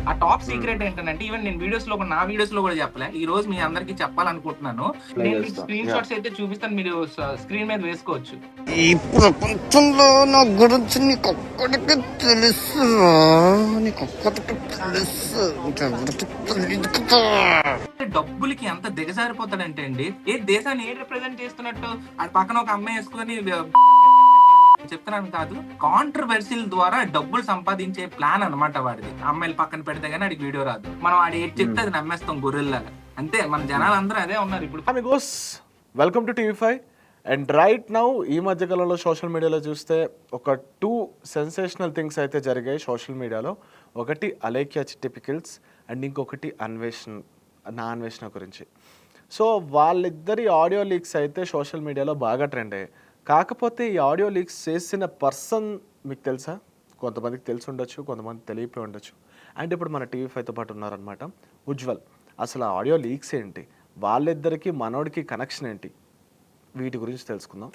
ఆ టాప్ ఉమ్, సీక్రెట్ ఏంటంటే ఈవెన్ నేను నా వీడియోస్ లో కూడా చెప్పలే, ఈ రోజు మీ అందరికి చెప్పాలనుకుంటున్నాను. ప్లే నేను మీకు చేస్తాం. స్క్రీన్ యా, షాట్స్ అయితే చూపిస్తాను, మీరు స్క్రీన్ మీద వేసుకోవచ్చు. ఈ ప్రపంచంలో నా గురించి నీకొక్కడికి తెలుసురా, నీకొక్కడికి తెలుసు, ఇంకెవరికి తెలియదు కదా. డబ్బులకి ఎంత దిగజారిపోతాడంటే అండి, ఏ దేశాన్ని రిప్రజెంట్ చేస్తున్నట్టు ఆ పక్కన ఒక అమ్మాయి వేసుకొని చెప్తున్నాను కాదు, కాంట్రవర్సీల ద్వారా డబ్బులు సంపాదించే ప్లాన్ అన్నమాట వాడిది. అమ్మాయిలు పక్కన పెడితే గానీ ఆడికి వీడియో రాదు, మనం ఆడి ఏది చెప్తే ఉమ్, అది నమ్మేస్తాం గొర్రెల్లాగా. అంతే, మన జనాలు ఉమ్. అందరూ అదే ఉన్నారు ఇప్పుడు. Amigos, welcome to TV5. And right now ఈ మధ్యకాలంలో సోషల్ మీడియాలో చూస్తే ఒక 2 సెన్సేషనల్ థింగ్స్ అయితే జరిగాయి సోషల్ మీడియాలో. ఒకటి అలేఖ్య చిట్టి పికిల్స్ అండ్ ఇంకొకటి అన్వేషణ గురించి. సో వాళ్ళిద్దరి ఆడియో లీక్స్ అయితే సోషల్ మీడియాలో బాగా ట్రెండ్ అయ్యాయి. కాకపోతే ఈ ఆడియో లీక్స్ చేసిన పర్సన్ మీకు తెలుసా? కొంతమందికి తెలిసి ఉండొచ్చు, కొంతమంది తెలియపోయి ఉండొచ్చు. అండ్ ఇప్పుడు మన టీవీ5తో పాటు ఉన్నారనమాట ఉజ్వల్. అసలు ఆ ఆడియో లీక్స్ ఏంటి, వాళ్ళిద్దరికి మనోడికి కనెక్షన్ ఏంటి, వీటి గురించి తెలుసుకుందాం.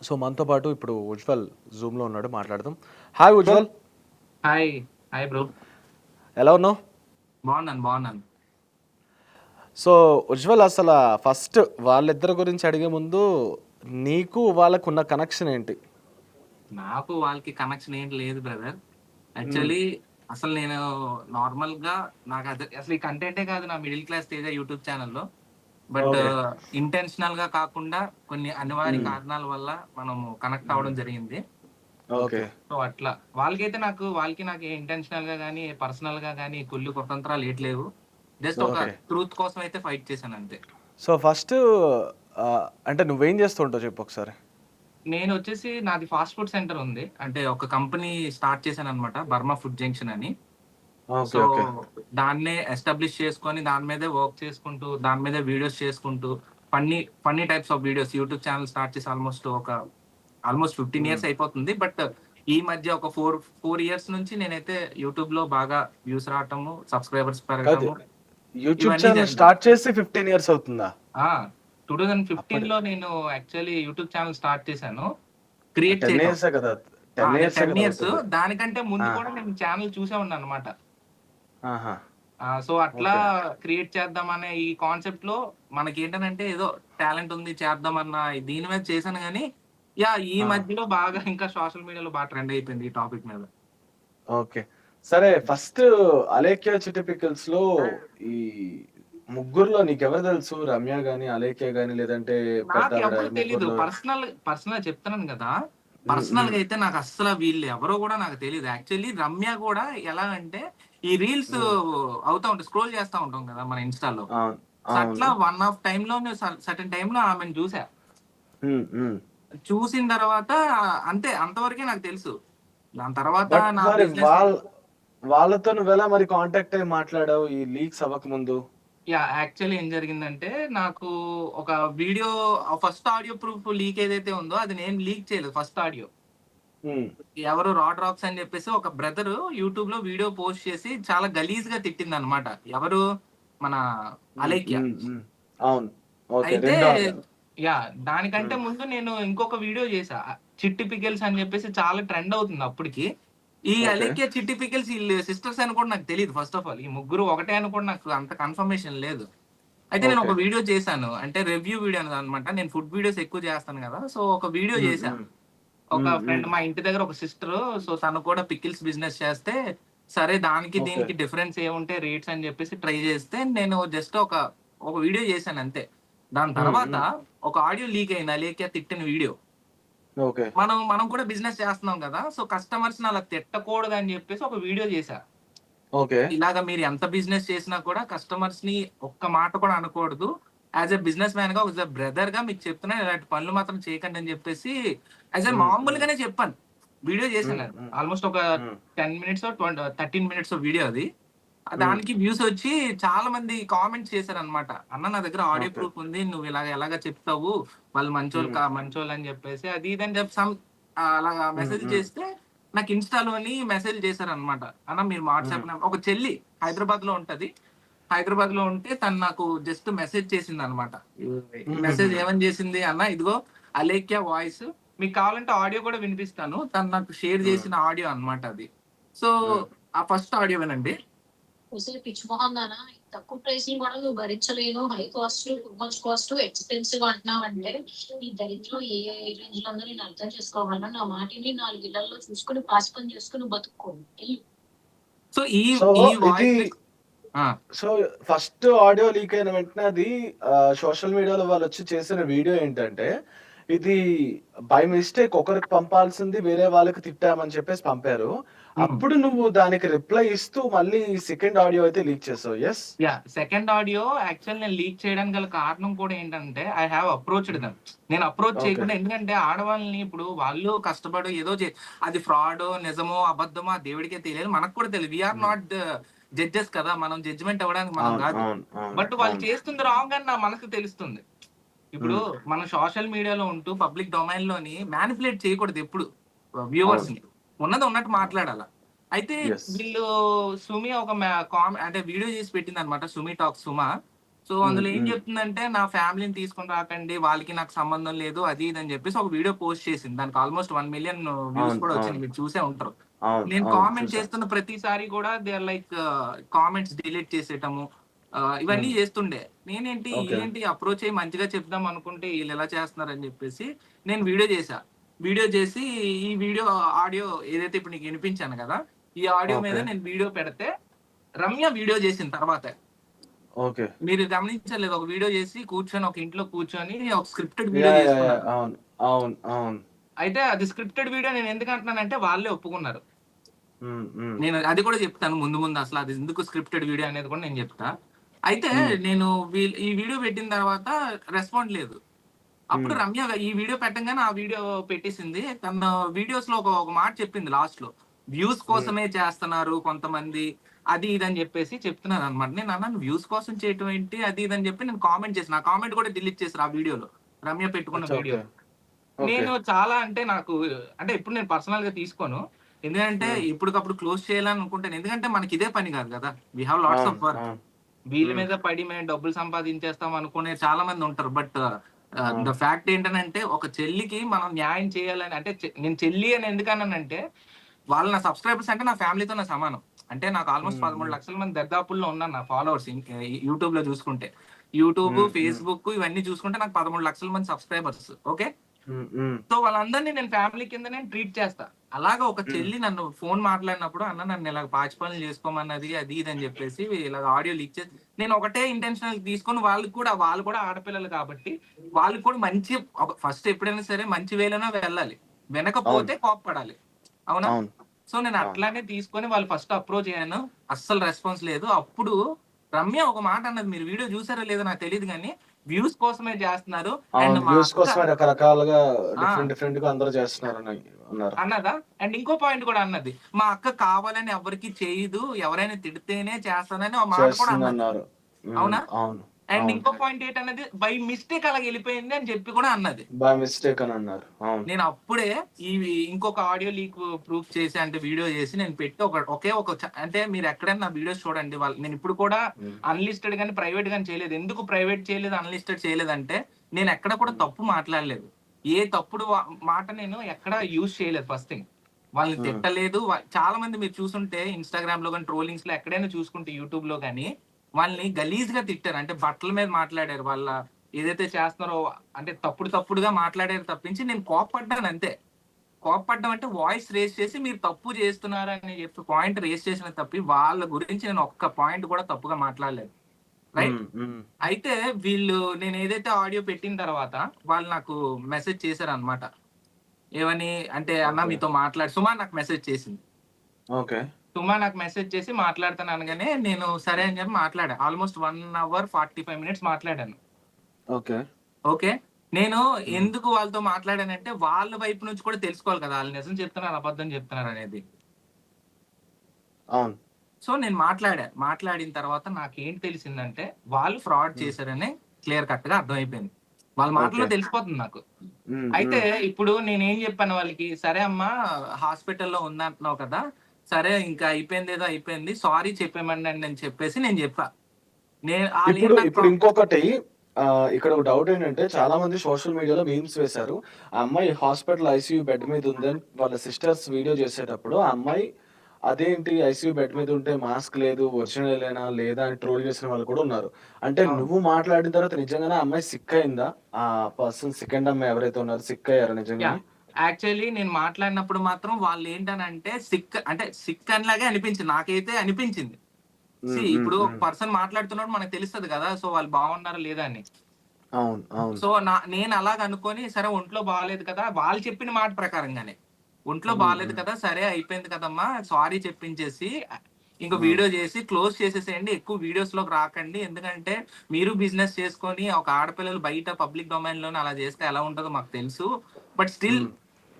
సో మనతో పాటు ఇప్పుడు ఉజ్వల్ జూమ్లో ఉన్నాడు, మాట్లాడదాం. Hi Ujjwal. Hi. Hi bro. ఎలా ఉన్నావు? బాగున్నాను. సో ఉజ్వల్, అసలు ఫస్ట్ వాళ్ళిద్దరి గురించి అడిగే ముందు నీకు వాళ్ళకు ఉన్న కనెక్షన్ ఏంటి? నాకు వాళ్ళకి కనెక్షన్ ఏంటి లేదు బ్రదర్. యాక్చువల్లీ అసలు నేను నార్మల్ గా నాకు అసలు ఈ కంటెంటే కాదు నా మిడిల్ క్లాస్ తేజ యూట్యూబ్ ఛానల్లో. But okay. ఇంటెన్షనల్ గా కాకుండా కొన్ని అనివార్య కారణాల వల్ల మనము కనెక్ట్ అవ్వడం జరిగింది. ఓకే. సో అట్లా వాళ్ళకి నాకు ఇంటెన్షనల్ గా కానీ పర్సనల్ గా కానీ కుళ్ళు కుతంత్రాలు ఏట్లేవు. జస్ట్ ఒక ఓకే. ట్రూత్ కోసం అయితే ఫైట్ చేశాను అంతే. సో ఫస్ట్ అంటే నువ్వేం చేస్తుంటావు చెప్పు ఒకసారి. నేను వచ్చేసి నాది ఫాస్ట్ ఫుడ్ సెంటర్ ఉంది, అంటే ఒక కంపెనీ స్టార్ట్ చేశాను అనమాట, బర్మా ఫుడ్ జంక్షన్ అని. ఓకే. So okay. దాన్నే ఎస్టాబ్లిష్ చేసుకొని దాని మీదే వర్క్ చేసుకుంటూ దాని మీదే వీడియోస్ చేసుకుంటూ funny types of videos YouTube channel start చేసి ఆల్మోస్ట్ 15 ఇయర్స్ అయిపోతుంది. బట్ ఈ మధ్య ఒక 4 ఇయర్స్ నుంచి నేనైతే యూట్యూబ్ లో బాగా వ్యూస్ రావటము, సబ్స్క్రైబర్స్ పెరగటము, యూట్యూబ్ ఇవన్నీ ఛానల్ జరిగాయి. స్టార్ట్ చేసి 15 ఇయర్స్ అవుతుందా? 2015 లో నేను యాక్చువల్లీ యూట్యూబ్ ఛానల్ స్టార్ట్ చేశాను, క్రియేట్ 10 చేయడం. ఇయర్స్ కదా, 10 ఇయర్స్ 10 ఇయర్స్ అవుతుంది. దానికంటే ముందు ఆ. కూడా నేను ఛానల్ చూసే ఉన్నాను అనమాట. ఆహా. సో అట్లా క్రియేట్ చేద్దామనే ఈ కాన్సెప్ట్ లో మనకి ఏంటంటే ఏదో టాలెంట్ ఉంది చేద్దామన్న దీని మీద చేశాను కానీ ఈ మధ్యలో బాగా ఇంకా సోషల్ మీడియాలో బాగా ట్రెండ్ అయిపోయింది ఈ టాపిక్ మీద. ఓకే, సరే. ఫస్ట్ అలేఖ్య చిట్టి పికిల్స్ లో ఈ ముగ్గురులో నీకెవరు తెలుసు? రమ్య గాని, అలేఖ్య గాని, లేదంటే పెద్ద నాకు ఆవిడ? ఎవరు తెలీదు, ముగ్గురులో పర్సనల్ చెప్తున్నాను కదా. పర్సనల్ గా అయితే నాకు అస్సలు వీళ్ళు ఎవరో కూడా నాకు తెలియదు. యాక్చువల్లీ రమ్య కూడా ఎలా అంటే ఈ రీల్స్ అవుతా ఉంటాయి, స్క్రోల్ చేస్తా ఉంటాం కదా మన ఇన్స్టాలో. అవును, అట్లా అవును. వన్ ఆఫ్ టైమ్ లో సర్టన్ టైమ్ లో ఆమెను చూసా. ఉమ్, ఉమ్. చూసిన తర్వాత అంతే, అంతవరకే నాకు తెలుసు. దాని తర్వాత బట్ నా మరి బిజినెస్ వాళ్ళతో నువ్వెలా మరి కాంటాక్ట్ అయ్యి మాట్లాడావు ఈ లీక్స్ అవ్వక ముందు? యాక్చువల్లీ ఏం జరిగిందంటే, నాకు ఒక video first audio proof leak ఏదైతే ఉందో అది నేను లీక్ చేయలేదు. ఫస్ట్ ఆడియో ఉమ్, ఎవరు రాడ్ రాక్స్ అని చెప్పేసి ఒక బ్రదర్ యూట్యూబ్ లో వీడియో పోస్ట్ చేసి చాలా గలీజ్ గా తిట్టింది అనమాట. ఎవరు? మన అలేఖ్య. ఉమ్, ఉమ్. అవును. ఓకే, అయితే రెండో ఆడియో. దానికంటే ముందు నేను ఇంకొక వీడియో చేసా, చిట్టి పికిల్స్ అని చెప్పేసి, చాలా ట్రెండ్ అవుతుంది అప్పటికి. ఈ ఓకే. అలేఖ్య చిట్టి పికిల్స్ వీళ్ళు సిస్టర్స్ అని కూడా నాకు తెలియదు. ఫస్ట్ ఆఫ్ ఆల్ ఈ ముగ్గురు ఒకటే అని కూడా నాకు అంత కన్ఫర్మేషన్ లేదు. అయితే నేను ఒక ఓకే. వీడియో చేశాను, అంటే రివ్యూ వీడియో అనమాట. నేను ఫుడ్ వీడియోస్ ఎక్కువ చేస్తాను కదా, సో ఒక వీడియో ఉమ్, చేశా. ఉమ్, ఒక ఉమ్, ఫ్రెండ్, ఉమ్. మా ఇంటి దగ్గర ఒక సిస్టర్, సో తను కూడా పికిల్స్ బిజినెస్ చేస్తే, సరే దానికి ఓకే. దీనికి డిఫరెన్స్ ఏముంటే రేట్స్ అని చెప్పేసి ట్రై చేస్తే, నేను జస్ట్ ఒక వీడియో చేశాను అంతే. దాని ఉమ్, తర్వాత ఉమ్. ఒక ఆడియో లీక్ అయింది, అలేఖ్య తిట్టిన వీడియో. ఓకే. మనం కూడా బిజినెస్ చేస్తున్నాం కదా, సో కస్టమర్స్ అలా తిట్టకూడదు అని చెప్పేసి ఒక వీడియో చేశా. ఓకే. ఇలాగా మీరు ఎంత బిజినెస్ చేసినా కూడా కస్టమర్స్ ని ఒక్క మాట కూడా అనకూడదు. యాజ్ ఎ బిజినెస్ మ్యాన్ గా, యాజ్ ఎ బ్రదర్ గా మీకు చెప్తున్నా, ఇలాంటి పనులు మాత్రం చేయకండి అని చెప్పేసి యాజ్ ఎ మామూలుగానే చెప్పాను. వీడియో చేశాను, ఆల్మోస్ట్ ఒక 10 మినిట్స్ 13 మినిట్స్ వీడియో అది. దానికి వ్యూస్ వచ్చి చాలా మంది కామెంట్స్ చేశారు అనమాట. అన్న నా దగ్గర ఆడియో ఓకే. ప్రూఫ్ ఉంది, నువ్వు ఎలాగా చెప్తావు, వాళ్ళు మంచోళ్ళు అని చెప్పేసి అది ఇది అని చెప్పి అలా మెసేజ్ చేస్తే, నాకు ఇన్స్టాలోని మెసేజ్ చేశారు అనమాట. అన్న మీరు వాట్సాప్ ఒక చెల్లి హైదరాబాద్ లో ఉంటది, హైదరాబాద్ లో ఉంటే తను నాకు జస్ట్ మెసేజ్ చేసింది అనమాట. మెసేజ్ ఏమని చేసింది, అన్న ఇదిగో అలేఖ్య వాయిస్, మీకు కావాలంటే ఆడియో కూడా వినిపిస్తాను, తను నాకు షేర్ చేసిన ఆడియో అన్నమాట అది. సో ఆ ఫస్ట్ ఆడియో వినండి. ఒసేయ్ పిచ్చి మొహందానా! తక్కువ ప్రైస్‌ని కూడా నువ్వు భరించలేను. High cost, too much cost, expensive అంటున్నావంటే, నీ దరిద్రం ఏ రేంజ్‌లో ఉందో నేను అర్థం చేసుకోగలను. నా మాట ఇని 4 ఇళ్లల్లో చూసుకొని, పాచి పని చేసుకొని బతుక్కో. ఎళ్ళు. సో, ఈ సో ఈ ఇది వాయిస్ ఆ! సో ఫస్ట్ ఆడియో లీక్ అయిన వెంటనే అది సోషల్ మీడియాలో వాళ్ళొచ్చి చేసిన వీడియో ఏంటంటే, ఇది బై మిస్టేక్ ఒకరికి పంపాల్సింది వేరే వాళ్ళకి తిట్టామని చెప్పేసి పంపారు. హ్మ్. అప్పుడు నువ్వు దానికి రిప్లై ఇస్తూ మళ్ళీ సెకండ్ ఆడియో అయితే లీక్ చేసావు. యెస్? సెకండ్ ఆడియో యాక్చువల్ నేను లీక్ చేయడానికి గల కారణం కూడా ఏంటంటే, ఐ హావ్ అప్రోచ్డ్ దెమ్. నేను అప్రోచ్ ఓకే. చేయకుండా ఎందుకంటే ఆడవాళ్ళని ఇప్పుడు వాళ్ళు కష్టపడి ఏదో అది ఫ్రాడో, నిజమో, అబద్ధమో ఆ దేవుడికే తెలియాలి. మనకు కూడా తెలియదు. వి ఆర్ హ్మ్. నాట్ జడ్జెస్ కదా! మనం జడ్జ్‌మెంట్ అవ్వడానికి మనం అవును. కాదు. అవును. అవును. బట్ వాళ్ళు అవును. చేస్తుంది రాంగ్ అని నా మనసుకు తెలుస్తుంది. ఇప్పుడు హ్మ్. మనం సోషల్ మీడియాలో ఉంటూ పబ్లిక్ డొమైన్‌లోని మానిప్యులేట్ చేయకూడదు ఎప్పుడు అవును. వ్యూవర్స్‌ని. ఉన్నది ఉన్నట్టు అవును. మాట్లాడాల. అయితే యెస్. వీళ్ళు సుమి ఒక అంటే వీడియో చేసి పెట్టిందనమాట. సుమి టాక్స్ సుమ. సో, హ్మ్. అందులో ఏం హ్మ్. చెప్తుందంటే, నా ఫ్యామిలీని తీసుకొని రాకండి. వాళ్ళకి నాకు సంబంధం లేదు. అది ఇది అని చెప్పేసి ఒక వీడియో పోస్ట్ చేసింది. దానికి ఆల్‌మోస్ట్ 1,000,000 వ్యూస్ అవును. కూడా వచ్చింది. అవును. మీరు చూసే ఉంటారు. అవును. నేను అవును. కామెంట్ చూసా. చేస్తున్న ప్రతిసారి కూడా they are like comments delete చేసేయటము. ఇవన్నీ హ్మ్. చేస్తుండే. నేనేంటి ఓకే. ఈళ్ళేంటి అప్రోచ్ అయ్యి మంచిగా చెప్దాం అనుకుంటే ఈళ్ళిలా చేస్తున్నారని చెప్పేసి నేను వీడియో చేశా. వీడియో చేసి ఈ వీడియో ఆడియో ఏదైతే ఇప్పుడు నీకు వినిపించాను కదా! ఈ ఆడియో మీద ఓకే. నేను వీడియో పెడితే రమ్య వీడియో చేసిన తర్వాత. ఓకే. మీరు గమనించలేదు ఒక వీడియో చేసి కూర్చొని ఒక ఇంట్లో కూర్చొని ఒక scripted video yeah! Yeah! Yeah! చేసుకున్నారు. అవును. అవును. అవును. అయితే అది స్క్రిప్టెడ్ వీడియో నేను ఎందుకు అంటున్నానంటే వాళ్ళే ఒప్పుకున్నారు. హ్మ్. హ్మ్. నేను అది కూడా చెప్తాను ముందు ముందు అసలు అది ఎందుకు స్క్రిప్టెడ్ వీడియో అనేది కూడా నేను చెప్తా. అయితే హ్మ్. నేను ఈ వీడియో పెట్టిన తర్వాత రెస్పాండ్ లేదు. అప్పుడు హ్మ్. రమ్య ఈ వీడియో పెట్టంగానే ఆ వీడియో పెట్టేసింది. తన వీడియోస్‌లో ఒక మాట చెప్పింది లాస్ట్‌లో. వ్యూస్ హ్మ్. కోసమే చేస్తున్నారు కొంతమంది. అది ఇది అని చెప్పేసి చెప్తున్నారనమాట. నేను అన్నాను వ్యూస్ కోసం చేయటం ఏంటి? అది ఇది అని చెప్పి నేను కామెంట్ చేశాను. ఆ కామెంట్ కూడా డిలీట్ చేశారు ఆ వీడియోలో. రమ్య పెట్టుకున్న అచ్చా! ఓకే. వీడియోలో. ఓకే. నేను చాలా అంటే నాకు అంటే ఎప్పుడు నేను పర్సనల్‌గా తీసుకోను. ఎందుకంటే హ్మ్. ఎప్పటికప్పుడు క్లోజ్ చేయాలని అనుకుంటాను. ఎందుకంటే మనకి ఇదే పని కాదు కదా! వి హావ్ లాట్స్ అవును. Of work. అవును. వీళ్ళ హ్మ్. మీద పడి మేము డబ్బులు సంపాదించేస్తాం అనుకునే చాలా మంది ఉంటారు. బట్ ద అవును. ఫ్యాక్ట్ ఏంటనంటే ఒక చెల్లికి మనం న్యాయం చేయాలని అంటే నేను చెల్లి అని ఎందుకన్నానంటే వాళ్ళు నా సబ్‌స్క్రైబర్స్ అంటే నా ఫ్యామిలీతోనే సమానం. అంటే నాకు ఆల్‌మోస్ట్ హ్మ్. 13 హ్మ్. లక్షల మంది దరిదాపుల్లో ఉన్నారు నా ఫాలోవర్స్ యూట్యూబ్‌లో చూసుకుంటే. యూట్యూబ్, హ్మ్. హ్మ్. ఫేస్‌బుక్ ఇవన్నీ చూసుకుంటే నాకు 13 లక్షల మంది సబ్‌స్క్రైబర్స్. ఓకే. హ్మ్. హ్మ్. సో, వాళ్ళందరిని నేను ఫ్యామిలీ కింద నేను ట్రీట్ చేస్తా. అలాగా ఒక హ్మ్. చెల్లి నన్ను ఫోన్ మాట్లాడినప్పుడు, "అన్న నన్ను ఇలాగ పాచి పనులు చేసుకోమన్నది" అది ఇది అని చెప్పేసి ఇలాగ ఆడియో లీక్ చేసి నేను ఒకటే ఇంటెన్షనల్ తీసుకొని వాళ్ళు కూడా ఆడపిల్లలు కాబట్టి, వాళ్ళకి కూడా మంచి ఫస్ట్ ఎప్పుడైనా సరే మంచి వేలోనే వెళ్ళాలి. అవును. వెనకపోతే కోప్పడాలి. అవునా? అవును. సో, నేను అవును. అట్లానే తీసుకొని వాళ్ళు ఫస్ట్ అప్రోచ్ అయ్యాను. అస్సలు రెస్పాన్స్ లేదు. అప్పుడు రమ్య ఒక మాట అన్నది. మీరు వీడియో చూసారో లేదో నాకు తెలీదు గానీ, వ్యూస్ కోసమే చేస్తున్నారు. అండ్ అవును. మా వ్యూస్ అక్క కోసమే రకరకాలుగా ఆ! డిఫరెంట్‌గా అందరూ చేస్తున్నారని అన్నారు. అన్నదా? అండ్ ఇంకో పాయింట్ కూడా అన్నది. మా అక్క కావాలని ఎవ్వరికీ చేయదు. ఎవరైనా తిడితేనే చేస్తదని ఒక మాట కూడా అన్నది. చేస్తుందన్నారు. హ్మ్. అవునా? అవును. అండ్ అవును. ఇంకో పాయింట్ ఏంటన్నది బై మిస్టేక్ అలాగ ఎళ్ళిపోయింది అని చెప్పి కూడా అన్నది. బై మిస్టేక్ అని అన్నారు. అవును. నేను అప్పుడే ఇంకొక ఆడియో లీక్ ప్రూఫ్ చేసి అంటే వీడియో చేసి నేను పెట్టి ఒకే ఒక అంటే మీరు ఎక్కడైనా నా వీడియోస్ చూడండి. నేను ఇప్పుడు కూడా హ్మ్. అన్‌లిస్టెడ్ గాని, ప్రైవేట్ గాని చేయలేదు. ఎందుకు ప్రైవేట్ చేయలేదు, అన్‌లిస్టెడ్ చేయలేదంటే నేను ఎక్కడ కూడా హ్మ్. తప్పు మాట్లాడలేదు. ఏ తప్పుడు మాట నేను ఎక్కడ యూజ్ చేయలేదు ఫస్ట్ థింగ్. వాళ్ళని హ్మ్. తిట్టలేదు. చాలా మంది మీరు చూసుంటే ఇన్‌స్టాగ్రామ్‌లో గాని, ట్రోలింగ్స్‌లో ఎక్కడైనా చూసుకుంటే యూట్యూబ్‌లో గాని వాళ్ళని గలీజ్‌గా తిట్టారు. అంటే బట్టల మీద మాట్లాడారు. ఏదైతే చేస్తున్నారో అంటే తప్పుడుగా మాట్లాడారు తప్పించి నేను కోప్పడ్డాను అంతే. కోప్పడ్డం అంటే వాయిస్ రేజ్ చేసి మీరు తప్పు చేస్తున్నారని చెప్పి పాయింట్ రేజ్ చేసిన తప్పి వాళ్ళ గురించి నేను ఒక్క పాయింట్ కూడా తప్పుగా మాట్లాడలేదు. రైట్? హ్మ్. హ్మ్. అయితే నేను ఏదైతే ఆడియో పెట్టిన తర్వాత వాళ్ళు నాకు మెసేజ్ చేశారన్నమాట. ఏమని అంటే అన్న ఓకే. మీతో సుమ నాకు మెసేజ్ చేసింది. ఓకే. సుమ నాకు మెసేజ్ చేసి మాట్లాడతాను అనగానే నేను సరే అని చెప్పి మాట్లాడా. ఆల్‌మోస్ట్ 1 అవర్ 45 మినిట్స్ మాట్లాడాను. ఓకే. ఓకే. నేను హ్మ్. ఎందుకు వాళ్ళతో మాట్లాడానంటే, వాళ్ళ వైపు నుంచి కూడా తెలుసుకోవాలి కదా! ఆళ్ళు నిజం చెప్తున్నారు, అబద్ధం చెప్తున్నారనేది. అవును. సో, నేను మాట్లాడా. మాట్లాడిన తర్వాత నాకేం తెలిసిందంటే, వాళ్ళు ఫ్రాడ్ హ్మ్. చేశారని క్లియర్ కట్‌గా అర్థమైపోయింది. వాళ్ళ మాటల్లో ఓకే. తెలిసిపోతుంది నాకు. హ్మ్. అయితే హ్మ్. ఇప్పుడు నేనేం చెప్పాను వాళ్ళకి, "సరే అమ్మా హాస్పిటల్‌లో ఉందంటున్నావు కదా! సరే ఇంకా అయిపోయిందేదో అయిపోయింది. సారీ చెప్పేయమనండి" అని చెప్పేసి నేను చెప్పా. ఇప్పుడు ఆళ్ళేంటి నాకు ఇప్పుడు ఇంకొకటి ఇక్కడ ఒక డౌట్ ఏంటంటే చాలా మంది సోషల్ మీడియాలో మీమ్స్ వేశారు. ఆ అమ్మాయి హాస్పిటల్ ఐసీయూ బెడ్ మీద ఉందని వాళ్ళ సిస్టర్స్ వీడియో చేసేటప్పుడు ఆ అమ్మాయి అదేంటి ఐసీయూ బెడ్ మీద ఉంటే మాస్క్ లేదు, ఒరిజినలేనా లేదా అని ట్రోల్ చేసిన వాళ్ళు కూడా ఉన్నారు. అంటే అవును. నువ్వు మాట్లాడిన తర్వాత నిజంగానే ఆ అమ్మాయి సిక్ అయిందా? ఆ పర్సన్ సెకండ్ అమ్మాయి ఎవరైతే ఉన్నారో సిక్ అయ్యారా నిజంగానే? యాక్చువల్లీ నేను మాట్లాడినప్పుడు మాత్రం వాళ్ళు ఏంటనంటే సిక్ అనిలాగే అనిపించింది, నాకైతే అనిపించింది. ఇప్పుడు ఒక పర్సన్ మాట్లాడుతున్నప్పుడు మనకు తెలుస్తది కదా, సో వాళ్ళు బాగున్నారా లేదా అని. అవును. అవును. సో నేను అలాగ అనుకొని సరే ఒంట్లో బాగాలేదు కదా, వాళ్ళు చెప్పిన మాట ప్రకారంగానే ఒంట్లో బాగాలేదు కదా, సరే అయిపోయింది కదమ్మా, సారీ చెప్పించేసి ఇంకో వీడియో చేసి క్లోజ్ చేసేసేయండి, ఎక్కువ వీడియోస్ లోకి రాకండి, ఎందుకంటే మీరు బిజినెస్ చేసుకొని ఒక ఆడపిల్లలు బయట పబ్లిక్ డొమైన్ లోనే అలా చేస్తే ఎలా ఉంటుందో మాకు తెలుసు. బట్ స్టిల్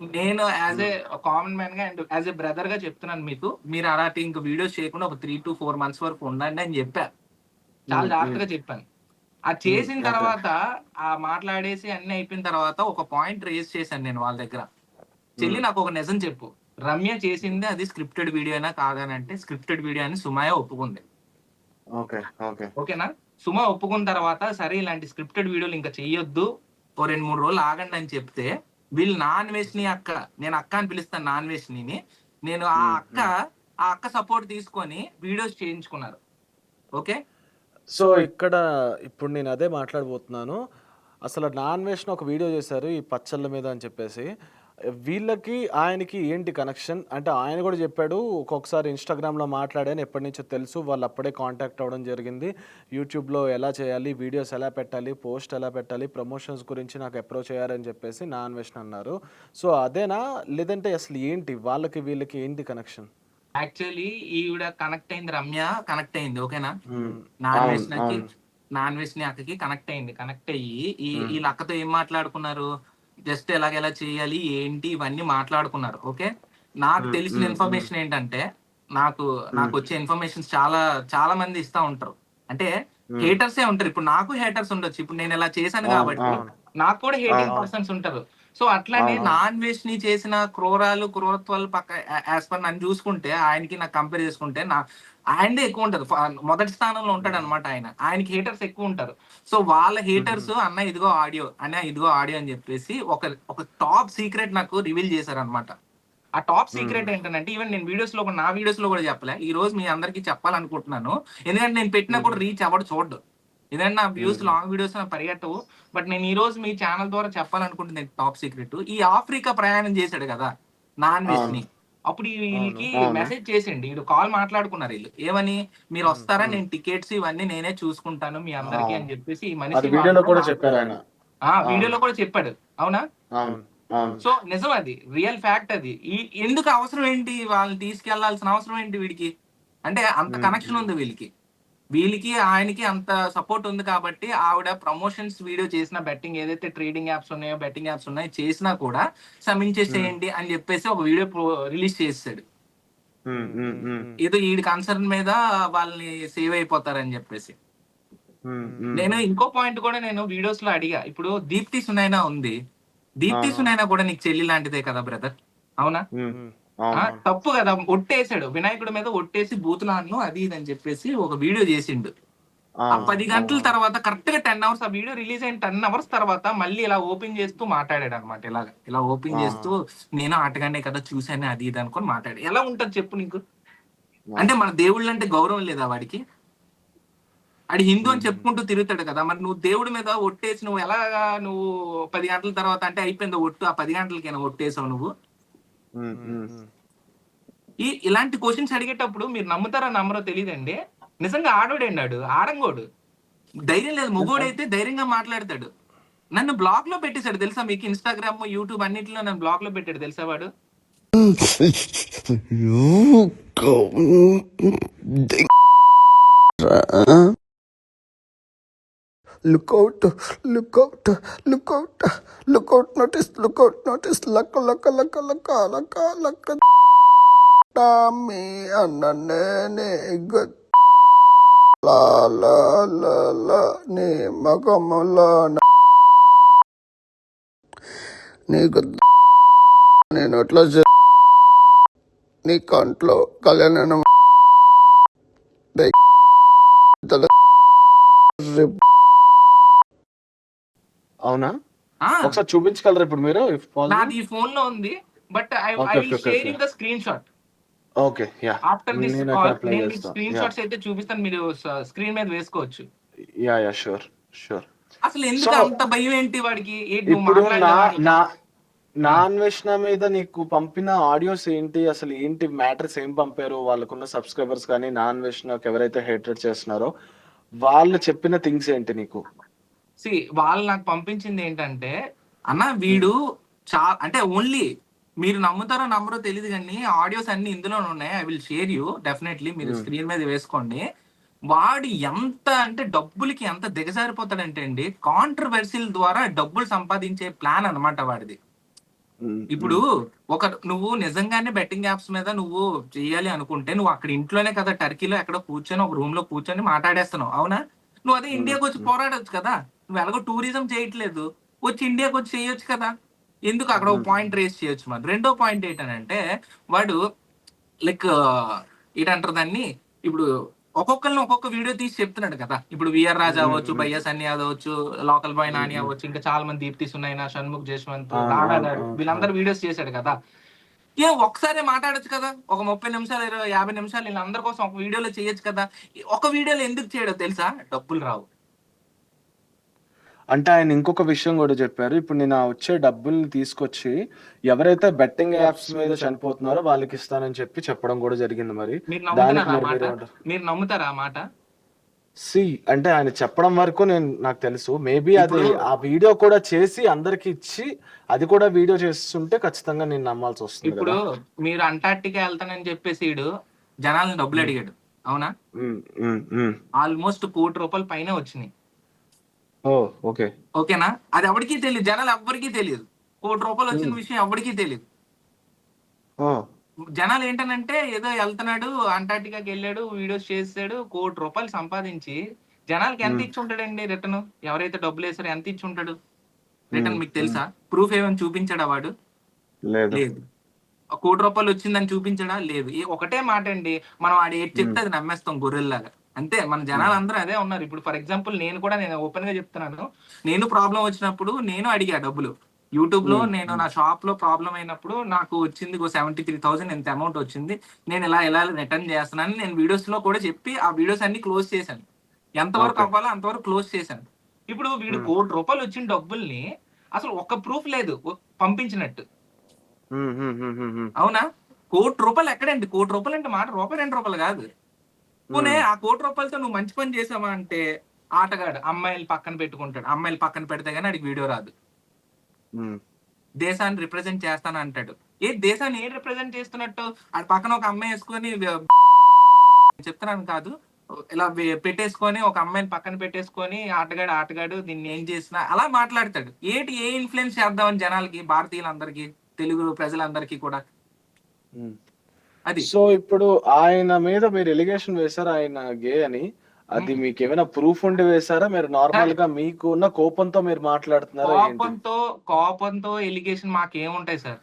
నేను యాజ్ ఏ కామన్ మ్యాన్ గా అండ్ యాజ్ ఏ బ్రదర్ గా చెప్తున్నాను మీకు, మీరు అలాంటి ఇంక వీడియోస్ చేయకుండా ఒక 3 to 4 months వరకు ఉండండి అని చెప్పా. చాలా జాగ్రత్తగా చెప్పాను. అది చేసిన ఓకే. తర్వాత ఆ మాట్లాడేసి అన్ని అయిపోయిన తర్వాత ఒక పాయింట్ రేజ్ చేశాను నేను వాళ్ళ దగ్గర. చెల్లి నాకు ఒక నిజం చెప్పు, రమ్య చేసింది అది స్క్రిప్టెడ్ వీడియో అయినా కాదని అంటే స్క్రిప్టెడ్ వీడియో అని సుమయ ఒప్పుకుంది. ఓకే. ఓకే. ఓకేనా? సుమ ఒప్పుకున్న తర్వాత సరే ఇలాంటి స్క్రిప్టెడ్ వీడియోలు ఇంకా చెయ్యొద్దు, ఓ 2-3 రోజులు ఆగండి అని చెప్తే వీళ్ళు నాన్వేష్ని అక్క, నేను అక్క అని పిలుస్తాను నాన్వేష్ని, నేను ఆ అక్క సపోర్ట్ తీసుకొని వీడియోస్ చేయించుకున్నారు. ఓకే. సో ఇక్కడ ఇప్పుడు నేను అదే మాట్లాడబోతున్నాను. అసలు నాన్వేష్‌ని ఒక వీడియో చేశారు ఈ పచ్చళ్ళ మీద అని చెప్పేసి. వీళ్ళకి, ఆయనకి ఏంటి కనెక్షన్? అంటే ఆయన కూడా చెప్పాడు, ఒక్కొక్కసారి ఇన్‌స్టాగ్రామ్‌లో మాట్లాడాను, ఎప్పటినుంచో తెలుసు, వాళ్ళు అప్పుడే కాంటాక్ట్ అవ్వడం జరిగింది. యూట్యూబ్‌లో ఎలా చేయాలి, వీడియోస్ ఎలా పెట్టాలి, పోస్ట్ ఎలా పెట్టాలి, ప్రమోషన్స్ గురించి నాకు అప్రోచ్ అయ్యారని చెప్పేసి నాన్వేష్‌ని అన్నారు. సో అదేనా? లేదంటే అసలు ఏంటి వాళ్ళకి వీళ్ళకి ఏంటి కనెక్షన్? యాక్చువల్లీ ఈవిడ కనెక్ట్ అయింది, రమ్య కనెక్ట్ అయింది. ఓకేనా? అవును. నాన్ వెజ్ అక్కకి కనెక్ట్ అయ్యి వీళ్ళ అక్కతో ఏం మాట్లాడుకున్నారు, జస్ట్ ఎలాగెలా చేయాలి ఏంటి ఇవన్నీ మాట్లాడుకున్నారు. ఓకే. నాకు తెలిసిన ఇన్ఫర్మేషన్ ఏంటంటే, నాకు నాకు వచ్చే ఇన్ఫర్మేషన్స్ చాలా చాలా మంది ఇస్తా ఉంటారు. అంటే హేటర్సే ఉంటారు. ఇప్పుడు నాకు హేటర్స్ ఉండొచ్చు, ఇప్పుడు నేను ఇలా చేశాను కాబట్టి నాకు కూడా హేటింగ్ పర్సన్స్ ఉంటారు. సో అట్లానే నాన్ వెజ్ ని చేసిన క్రూరత్వాలు పక్క యాజ్ పర్ నన్ను చూసుకుంటే ఆయనకి నాకు కంపేర్ చేసుకుంటే ఆయనదే ఎక్కువ ఉంటది, మొదటి స్థానంలో ఉంటాడు అనమాట. ఆయనకి హేటర్స్ ఎక్కువ ఉంటారు. సో వాళ్ళ హేటర్స్ అన్న ఇదిగో ఆడియో అని చెప్పేసి ఒక టాప్ సీక్రెట్ నాకు రివీల్ చేశారనమాట. ఆ టాప్ సీక్రెట్ ఏంటంటే ఈవెన్ నేను నా వీడియోస్ లో కూడా చెప్పలే, ఈ రోజు మీ అందరికి చెప్పాలనుకుంటున్నాను. ఎందుకంటే నేను పెట్టినా కూడా రీచ్ అవ్వడు చూడ్డు, ఎందుకంటే నా వ్యూస్ లాంగ్ వీడియోస్ పరిగెట్టవు. బట్ నేను ఈ రోజు మీ ఛానల్ ద్వారా చెప్పాలనుకుంటుంది టాప్ సీక్రెట్. ఈ ఆఫ్రికా ప్రయాణం చేశాడు కదా నాన్ వెజ్ ని, అప్పుడు వీళ్ళకి మెసేజ్ చేసిండి, వీళ్ళు కాల్ మాట్లాడుకున్నారు వీళ్ళు, ఏమని, మీరు వస్తారా, నేను టికెట్స్ ఇవన్నీ నేనే చూసుకుంటాను మీ అందరికి అని చెప్పేసి ఈ మనిషి వీడియోలో కూడా చెప్పారు ఆయన. వీడియోలో కూడా చెప్పాడు. అవునా? సో నిజం, అది రియల్ ఫ్యాక్ట్. అది ఎందుకు అవసరం ఏంటి, వాళ్ళని తీసుకెళ్లాల్సిన అవసరం ఏంటి వీడికి, అంటే అంత కనెక్షన్ ఉంది వీళ్ళకి ఆయనకి అంత సపోర్ట్ ఉంది కాబట్టి ఆవిడ ప్రమోషన్స్ వీడియో చేసిన, బెట్టింగ్ ఏదైతే ట్రేడింగ్ యాప్స్ ఉన్నాయో బెట్టింగ్ యాప్స్ ఉన్నాయో చేసినా కూడా సమించేసేయండి అని చెప్పేసి ఒక వీడియో రిలీజ్ చేసాడు. ఏదో ఈ కన్సర్న్ మీద వాళ్ళని సేవ్ అయిపోతారని చెప్పేసి. నేను ఇంకో పాయింట్ కూడా నేను వీడియోస్ లో అడిగా, ఇప్పుడు దీప్తి సునైనా ఉంది, దీప్తి సునైనా కూడా నీకు చెల్లి లాంటిదే కదా బ్రదర్, అవునా? తప్పు కదా, ఒట్టేసాడు వినాయకుడి మీద, ఒట్టేసి బూతులాను అది ఇది అని చెప్పేసి ఒక వీడియో చేసిండు. ఆ 10 గంటల తర్వాత కరెక్ట్ గా 10 hours, ఆ వీడియో రిలీజ్ అయిన 10 hours తర్వాత మళ్ళీ ఇలా ఓపెన్ చేస్తూ మాట్లాడాడు అనమాట. ఇలా ఓపెన్ చేస్తూ నేను ఆటగానే కదా చూసాను అది ఇది అనుకొని మాట్లాడు. ఎలా ఉంటది చెప్పు నీకు? అంటే మన దేవుళ్ళు అంటే గౌరవం లేదా వాడికి? అది హిందూ అని చెప్పుకుంటూ తిరుగుతాడు కదా, మరి నువ్వు దేవుడి మీద ఒట్టేసి నువ్వు ఎలాగా, నువ్వు 10 గంటల తర్వాత అంటే అయిపోయింది ఒట్టు, ఆ 10 గంటలకైనా ఒట్టేసావు నువ్వు? ఇలాంటి క్వశ్చన్స్ అడిగేటప్పుడు మీరు నమ్ముతారా నమ్మరో తెలియదండి, నిజంగా ఆడోడండి, ఆడంగోడు, ధైర్యం లేదు. మొగోడైతే ధైర్యంగా మాట్లాడతాడు. నన్ను బ్లాక్ లో పెట్టేశాడు తెలుసా మీకు, ఇన్స్టాగ్రామ్ యూట్యూబ్ అన్నిటిలో నన్ను బ్లాక్ లో పెట్టాడు తెలుసా వాడు. Look out, look out, look out, look out, notice, luck. Tommy, ananene, good. La, ni magamala, ni good. నేను అట్లా నీ కంట్లో కళ్యాణం అవునా? ఒకసారి చూపించగలరా ఇప్పుడు మీరు? నాది ఈ ఫోన్ లో ఉంది, but I will share you the screen shot. Okay, yeah, after this నేను కాల్ అప్లై నేను మీకు చేస్తా. స్క్రీన్ యా షాట్స్ అయితే చూపిస్తాను, మీరు స్క్రీన్ మీద వేసుకోవచ్చు. Yeah yeah sure sure. అసలు సో ఎందుకు అంత భయం ఏంటి వాడికి? ఏంటి నువ్వు ఇప్పుడు మాట్లాడలేవా నీకు? నా అన్వేషణ మీద నీకు పంపిన ఆడియోస్ ఏంటి, అసలు ఏంటి మ్యాటర్స్ ఏం పంపారు, వాళ్ళకున్న సబ్స్క్రైబర్స్ కానీ నా అన్వేషణకి ఎవరైతే హేట్రెడ్ చేస్తున్నారో వాళ్ళు చెప్పిన థింగ్స్ ఏంటి నీకు? సి వాళ్ళు నాకు పంపించింది ఏంటంటే, అన్న వీడు అంటే ఓన్లీ మీరు నమ్ముతారో నమ్మరో తెలియదు కానీ ఆడియోస్ అన్ని ఇందులోనే ఉన్నాయి. I will share you definitely, మీరు స్క్రీన్ మీద వేసుకోండి. వాడు ఎంత అంటే డబ్బులకి ఎంత దిగజారిపోతాడంటే అండి, కాంట్రవర్సీల ద్వారా డబ్బులు సంపాదించే ప్లాన్ అన్నమాట వాడిది. ఇప్పుడు నువ్వు నిజంగానే బెట్టింగ్ యాప్స్ మీద నువ్వు చేయాలి అనుకుంటే నువ్వు అక్కడ ఇంట్లోనే కదా, టర్కీలో ఎక్కడో కూర్చొని ఒక రూమ్ లో కూర్చొని మాట్లాడేస్తున్నావు, అవునా? నువ్వు అదే ఇండియాకి వచ్చి పోరాడొచ్చు కదా. నువ్వు ఎలాగో టూరిజం చేయట్లేదు, వచ్చి ఇండియాకి వచ్చి చేయొచ్చు కదా. ఎందుకు అక్కడ ఒక పాయింట్ రేస్ చేయొచ్చు. మరి రెండో పాయింట్ ఏంటంటే, వాడు లైక్ ఏంటంటారు దాన్ని, ఇప్పుడు ఒక్కొక్కరిని ఒక్కొక్క వీడియో తీసి చెప్తున్నాడు కదా. ఇప్పుడు విఆర్ రాజా అవ్వచ్చు, బయ్యా సన్ని అవ్వచ్చు, లోకల్ బాయ్ నాని అవ్వచ్చు, ఇంకా చాలా మంది, దీప్తి సునైనా, షణ్ముఖ్ జశ్వంత్, రాణా గారు, వీళ్ళందరూ వీడియోస్ చేశాడు కదా. ఒకసారి మాట్లాడొచ్చు కదా, ఒక 30 నిమిషాలు 50 నిమిషాలు వీళ్ళందరి కోసం ఒక వీడియోలో చేయొచ్చు కదా. ఒక వీడియోలో ఎందుకు చేయడో తెలుసా? డబ్బులు రావు. అంటే ఆయన ఇంకొక విషయం కూడా చెప్పారు. ఇప్పుడు నేను ఆ వచ్చే డబ్బుల్ని తీసుకొచ్చి ఎవరైతే బెట్టింగ్ యాప్స్ మీద చనిపోతున్నారో వాళ్ళకి ఇస్తానని చెప్పడం కూడా జరిగింది. మరి మీరు దానికి నమ్ముతారా ఆ మరి మాట? మీరేమంటారు? మీరు నమ్ముతారా ఆ మాట? అంటే ఆయన చెప్పడం వరకు నాకు తెలుసు. మేబీ అది ఆ వీడియో కూడా చేసి అందరికి ఇచ్చి అది కూడా వీడియో చేస్తుంటే ఖచ్చితంగా నేను నమ్మాల్సి వస్తుంది ఇప్పుడు కదా. మీరు అంటార్టికా వెళ్తానని చెప్పేసి జనాలను డబ్బులు అడిగాడు, అవునా? ఆల్మోస్ట్ ₹1,00,00,000 పైన వచ్చినాయి. ఓకే, ఓకేనా? అది ఎవరికీ తెలియదు, జనాలు ఎవ్వరికీ తెలియదు. ₹1,00,00,000 వచ్చిన విషయం ఎవరికీ తెలియదు. జనాలు ఏంటనంటే ఏదో వెళ్తున్నాడు, అంటార్టికాకి వెళ్ళాడు, వీడియోస్ చేసాడు, ₹1,00,00,000 సంపాదించి జనాలకి ఎంత ఇచ్చి ఉంటాడండి రిటర్న్? ఎవరైతే డబ్బులు వేసారో ఎంత ఇచ్చి ఉంటాడు రిటర్న్? మీకు తెలుసా? ప్రూఫ్ ఏమైనా చూపించాడా వాడు? లేదు. ₹1,00,00,000 వచ్చిందని చూపించడా? లేదు. ఒకటే మాట అండి, మనం ఆడు ఏది చెప్తే అది నమ్మేస్తాం గొర్రెల్లాగా. అంతే, మన జనాలు అందరూ అదే ఉన్నారు. ఇప్పుడు ఫర్ ఎగ్జాంపుల్ నేను ఓపెన్ గా చెప్తున్నాను, నేను ప్రాబ్లం వచ్చినప్పుడు నేను అడిగా డబ్బులు. యూట్యూబ్ లో నేను నా షాప్ లో ప్రాబ్లం అయినప్పుడు నాకు వచ్చింది 73,000 ఎంత అమౌంట్ వచ్చింది, నేను ఇలా రిటర్న్ చేస్తున్నాను నేను వీడియోస్ లో కూడా చెప్పి ఆ వీడియోస్ అన్ని క్లోజ్ చేశాను. ఎంతవరకు అవ్వాలో అంతవరకు క్లోజ్ చేశాను. ఇప్పుడు వీడు ₹1,00,00,000 వచ్చిన డబ్బుల్ని అసలు ఒక్క ప్రూఫ్ లేదు పంపించినట్టు, అవునా? ₹1,00,00,000 ఎక్కడండి? ₹1,00,00,000 అంటే మాట రూపాయి ₹2 కాదు. పోనీ ఆ ₹1,00,00,000 నువ్వు మంచి పని చేసావా అంటే, ఆటగాడు అమ్మాయిలు పక్కన పెట్టుకుంటాడు, అమ్మాయిలు పక్కన పెడితే గానీ అడిగి వీడియో రాదు. దేశాన్ని రిప్రజెంట్ చేస్తాను అంటాడు. దేశాన్ని ఏం రిప్రజెంట్ చేస్తున్నట్టు? ఆ పక్కన ఒక అమ్మాయి వేసుకొని చెప్తున్నాను కాదు, ఇలా పెట్టేసుకొని ఒక అమ్మాయిని పక్కన పెట్టేసుకొని ఆటగాడు దీన్ని ఏం చేసినా అలా మాట్లాడతాడు. ఏ ఇన్ఫ్లుయెన్స్ చేద్దామని జనాలకి, భారతీయులందరికీ, తెలుగు ప్రజలందరికీ కూడా అది. సో ఇప్పుడు ఆయన మీద మీరు ఎలిగేషన్ వేశారు, ఆయన గే అని. అది మీకు ఏమైనా ప్రూఫ్ ఉండి వేశారా? మీరు నార్మల్ గా మీకు ఉన్న కోపంతో మీరు మాట్లాడుతున్నారా? కోపంతో ఎలిగేషన్ మాకేముంటాయి సార్?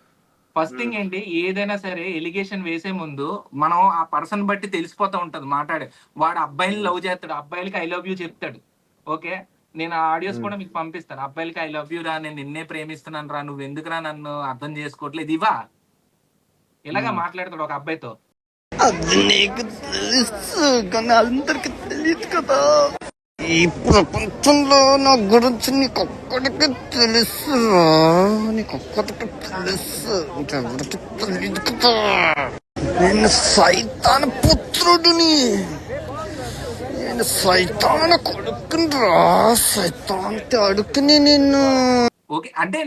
ఫస్ట్ థింగ్ ఏంటి, ఏదైనా సరే ఎలిగేషన్ వేసే ముందు మనం ఆ పర్సన్ బట్టి తెలిసిపోతా ఉంటది మాట్లాడే. వాడు అబ్బాయిని లవ్ చేస్తాడు, అబ్బాయిలకి ఐ లవ్ యూ చెప్తాడు. ఓకే, నేను ఆ ఆడియోస్ కూడా మీకు పంపిస్తాను. అబ్బాయిలకి ఐ లవ్ యూ రా, నేను నిన్నే ప్రేమిస్తున్నాను రా, నువ్వు ఎందుకురా నన్ను అర్థం చేసుకోవట్లేదు, ఇవా ఇలాగా మాట్లాడతాడు ఒక అబ్బాయితో. అది నీకు తెలుసు కానీ అందరికి తెలియదు కదా. ఈ ప్రపంచంలో నా గురించి నీకొక్కడికి తెలుసురా, నీకొక్కడికి తెలుసు, ఇంకెవరికి తెలియదు కదా. నేను సైతాన పుత్రుడిని, నేను సైతాన కొడుకునిరా, సైతానికి అడుకుని నిన్ను. ఓకే, అంటే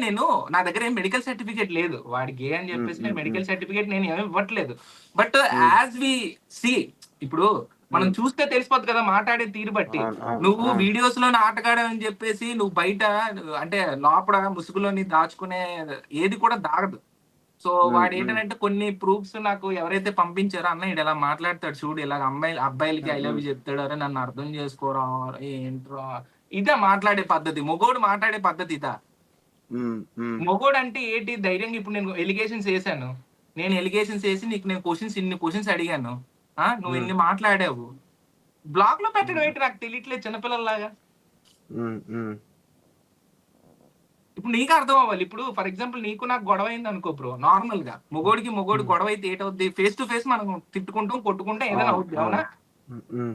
నా దగ్గర ఏం మెడికల్ సర్టిఫికేట్ లేదు, వాడి గే అని చెప్పేసి నేను మెడికల్ సర్టిఫికేట్ నేను ఏమి ఇవ్వట్లేదు. బట్ యాజ్ వి సి, ఇప్పుడు మనం చూస్తే తెలిసిపోద్ది కదా మాట్లాడే తీరు బట్టి. నువ్వు వీడియోస్ లో ఆటగాడు అని చెప్పేసి నువ్వు బయట అంటే లోపల ముసుగులోని దాచుకునే ఏది కూడా దాగదు. సో వాడు ఏంటంటే కొన్ని ప్రూఫ్స్ నాకు ఎవరైతే పంపించారో, అన్న ఇటు ఇలా మాట్లాడతాడు చూడు, ఇలా అబ్బాయిలకి ఐ లవ్ యూ చెప్తాడు, అరే నన్ను అర్థం చేసుకోరా, ఏంట్రా ఇదా మాట్లాడే పద్ధతి, మొగోడు మాట్లాడే పద్ధతి ఇదా? మొగోడు అంటే ఏంటి? ధైర్యంగా ఇప్పుడు నేను ఎలిగేషన్స్ వేసాను, నేను ఎలిగేషన్స్ వేసి నీకు నేను ఇన్ని క్వశ్చన్స్ అడిగాను, నువ్వు ఇన్ని మాట్లాడావు, బ్లాగ్ లో పెట్టడం ఏంటి నాకు తెలియట్లేదు చిన్నపిల్లల్లాగా. ఇప్పుడు నీకు అర్థం అవ్వాలి. ఇప్పుడు ఫర్ ఎగ్జాంపుల్ నీకు నాకు గొడవ అయింది అనుకో బ్రో, నార్మల్ గా మొగోడికి గొడవ అయితే ఏటవుద్ది, ఫేస్ టు ఫేస్ మనం తిట్టుకుంటాం కొట్టుకుంటాం ఏదైనా అవుద్ది, అవునా?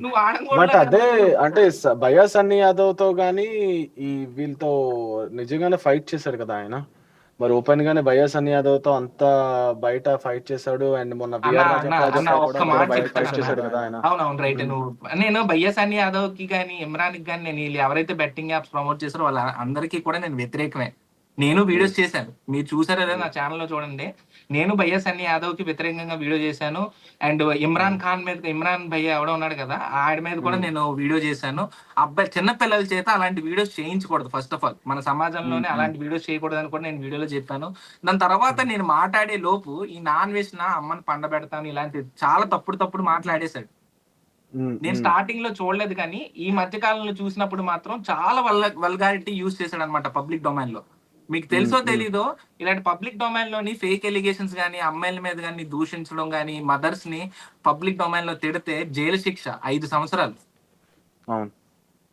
నువ్వు బట్ ఆడంగోడ్లా అదే అంటే భయ్యా సన్నీ యాదవ్ తో గానీ ఈ వీళ్ళతో నిజంగానే ఫైట్ చేశాడు కదా ఆయన. మరి ఓపెన్ గానే భయ్యా సన్నీ యాదవ్ తో అంత బయట ఫైట్ చేశాడు. అండ్ మొన్న అన్న విఆర్ అన్న రాజా అన్న కూడా ఒక్క మాట బయట చెప్తాను ఫైట్ అన్న. చేశాడు కదా ఆయన. అవునవును రైట్. ఉమ్, నేను భయ్యా సన్నీ యాదవ్ కి కానీ ఇమ్రాన్ కి కానీ నేను వీళ్ళు ఎవరైతే బెట్టింగ్ యాప్స్ ప్రమోట్ చేశారో వాళ్ళ అందరికీ కూడా నేను వ్యతిరేకమే. నేను ఉమ్, వీడియోస్ చేశాను, మీరు చూసారా లేదా ఉమ్, నా ఛానల్లో చూడండి. నేను భయ్యా సన్నీ యాదవ్ కి వ్యతిరేకంగా వీడియో చేశాను. అండ్ ఉమ్, ఇమ్రాన్ ఖాన్ మీద, ఇమ్రాన్ భయ్య ఎవడో ఉన్నాడు కదా ఆడి మీద కూడా ఉమ్, నేను వీడియో చేశాను. అబ్బాయి చిన్న పిల్లల చేత అలాంటి వీడియోస్ చేయించకూడదు. ఫస్ట్ ఆఫ్ ఆల్ మన ఉమ్, సమాజంలోనే ఉమ్, అలాంటి వీడియోస్ చేయకూడదు అని కూడా నేను వీడియోలో చెప్పాను. దాని తర్వాత ఉమ్, నేను మాట్లాడే లోపు ఈ నాన్ వెజ్ నా అమ్మని పండబెడతాను ఇలాంటి చాలా తప్పుడు మాట్లాడేశాడు. ఉమ్, నేను ఉమ్, స్టార్టింగ్ లో చూడలేదు కానీ ఈ మధ్య కాలంలో చూసినప్పుడు మాత్రం చాలా వల్గారిటీ యూజ్ చేశాడు అనమాట పబ్లిక్ డొమైన్ లో. మీకు ఉమ్, తెలుసో ఉమ్, తెలీదో, ఇలాంటి పబ్లిక్ డొమైన్ లోని ఫేక్ ఎలిగేషన్స్ కానీ అమ్మాయిల మీద కానీ దూషించడం కానీ మదర్స్ ని పబ్లిక్ డొమైన్ లో తిడితే జైలు శిక్ష 5 సంవత్సరాలు. అవును.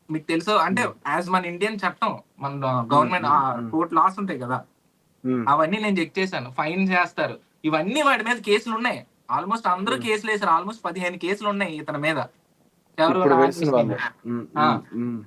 మీకు తెలుసో అంటే ఉమ్, యాజ్ మన ఇండియన్ చట్టం, మన ఉమ్, గవర్నమెంట్ ఉమ్, ఉమ్, కోర్ట్ లాస్ ఉంటాయి కదా, ఉమ్, అవన్నీ నేను చెక్ చేశాను. ఫైన్ చేస్తారు, ఇవన్నీ వాడి మీద కేసులు ఉన్నాయి. ఆల్మోస్ట్ అందరూ ఉమ్. కేసులు వేసారు. ఆల్మోస్ట్ 15 కేసులు ఉన్నాయి ఇతని మీద. ఎవరు ఇప్పుడు నాన్ వేసిన వెజ్ వాళ్ళు. మీద. ఉమ్, ఆ ఉమ్, ఉమ్,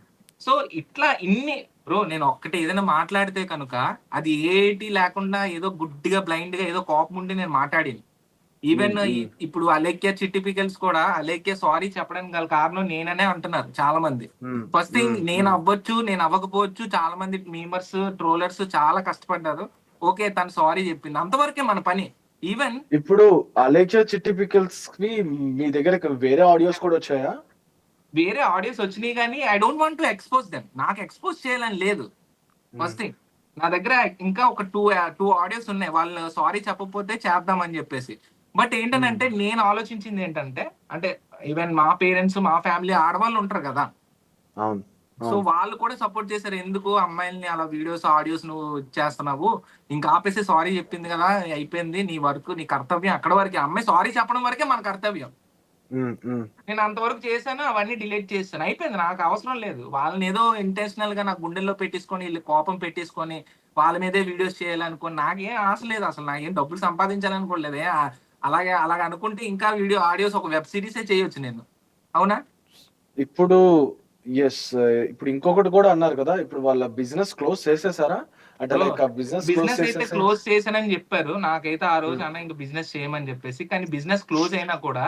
సో ఇట్లా ఇన్ని బ్రో, నేను ఒక్కటి ఏదైనా మాట్లాడితే కనుక అది ఏటి లేకుండా ఏదో గుడ్డిగా బ్లైండ్ గా ఏదో కోపం ఉండి నేను మాట్లాడింది. ఉమ్, ఈవెన్ ఉమ్, ఇప్పుడు అలేఖ్య చిట్టిపికల్స్ కూడా అలేఖ్య సారీ చెప్పడానికి గల కారణం నేననే అంటున్నారు చాలా మంది. ఉమ్, ఫస్ట్ థింగ్, ఉమ్, నేను ఉమ్. అవ్వచ్చు నేను అవ్వకపోవచ్చు, చాలా మంది మీమర్స్ ట్రోలర్స్ చాలా కష్టపడ్డారు. ఓకే తను సారీ చెప్పింది, అంతవరకే మన పని. ఈవెన్ ఇప్పుడు అలేఖ్య చిట్టి పికిల్స్ కి మీ దగ్గర వేరే ఆడియోస్ కూడా వచ్చాయా? వేరే ఆడియోస్ వచ్చినాయి కానీ I don't want to expose them. నాకు ఎక్స్పోజ్ చేయాలని లేదు. ఉమ్, ఫస్ట్ థింగ్, నా దగ్గర ఇంకా ఒక టూ ఆడియోస్ ఉన్నాయి వాళ్ళు సారీ చెప్పకపోతే చేద్దామని చెప్పేసి. బట్ ఉమ్, ఏంటంటే నేను ఆలోచించింది ఏంటంటే, అంటే ఈవెన్ మా పేరెంట్స్ మా ఫ్యామిలీ ఆడవాళ్ళు ఉంటారు కదా, అవును, సో అవును, వాళ్ళు కూడా సపోర్ట్ చేశారు. ఎందుకు అమ్మాయిల్ని అలా వీడియోస్ ఆడియోస్ నువ్వు చేస్తున్నావు, ఇంకా ఆపేసి సారీ చెప్పింది కదా అయిపోయింది, నీ వర్క్ నీ కర్తవ్యం అక్కడ వరకే. అమ్మాయి సారీ చెప్పడం వరకే మన కర్తవ్యం. ఉమ్, ఉమ్, నేను అంతవరకు చేశాను, అవన్నీ డిలీట్ చేస్తాను, అయిపోయింది. నాకు అవసరం లేదు వాళ్ళని ఏదో ఇంటెన్షనల్ గా నా గుండెల్లో పెట్టేసుకొని వీళ్ళు కోపం పెట్టేసుకొని వాళ్ళ మీదే వీడియోస్ చేయాలనుకోని నాకేం ఆశ లేదు. అసలు నాకేం డబ్బులు సంపాదించాలనుకోలేదే. అలాగే అనుకుంటే ఇంకా ఆడియోస్ ఒక వెబ్ సిరీసే చేయొచ్చు నేను, అవునా? ఇప్పుడు ఎస్, ఇప్పుడు ఇంకొకటి కూడా అన్నారు కదా, ఇప్పుడు వాళ్ళ బిజినెస్ క్లోజ్ చేసేసారా? అంటే బ్రో, లైక్ ఆ బిజినెస్ క్లోజ్ బిజినెస్ అయితే చేసేసి. క్లోజ్ చేశానని చెప్పారు. నాకైతే ఆ రోజు ఉమ్, అన్న ఇంకా బిజినెస్ చేయమని చెప్పేసి. కానీ బిజినెస్ క్లోజ్ అయినా కూడా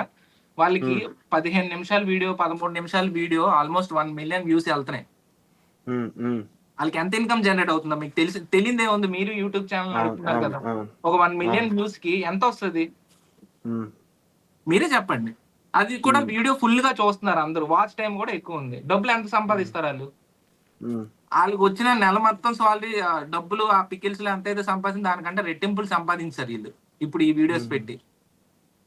వాళ్ళకి ఉమ్, 15 నిమిషాల వీడియో 13 నిమిషాల వీడియో ఆల్మోస్ట్ 1 మిలియన్ వ్యూస్ వెళ్తున్నాయి. ఉమ్, ఉమ్. వాళ్ళకి ఎంత ఇన్కమ్ జనరేట్ అవుతుందో మీకు తెలియదే ఉంది. మీరు యూట్యూబ్ ఛానల్ అవును, నడుపుతున్నారు అవును, కదా, అవును, ఒక 1 మిలియన్ అవును. వ్యూస్ కి ఎంత వస్తుంది ఉమ్, మీరే చెప్పండి. అది కూడా ఉమ్, వీడియో ఫుల్ గా చూస్తున్నారు అందరూ, వాచ్ టైం కూడా ఎక్కువ ఉంది. డబ్బులు ఎంత ఉమ్, సంపాదిస్తారు వాళ్ళు? ఉమ్, వాళ్ళకి వచ్చిన నెల మొత్తం సాలరీ డబ్బులు ఆ పికిల్స్ లో ఎంత అయితే సంపాదించి దానికంటే రెట్టింపులు సంపాదించారు వీళ్ళు ఇప్పుడు ఈ వీడియోస్ ఉమ్, పెట్టి.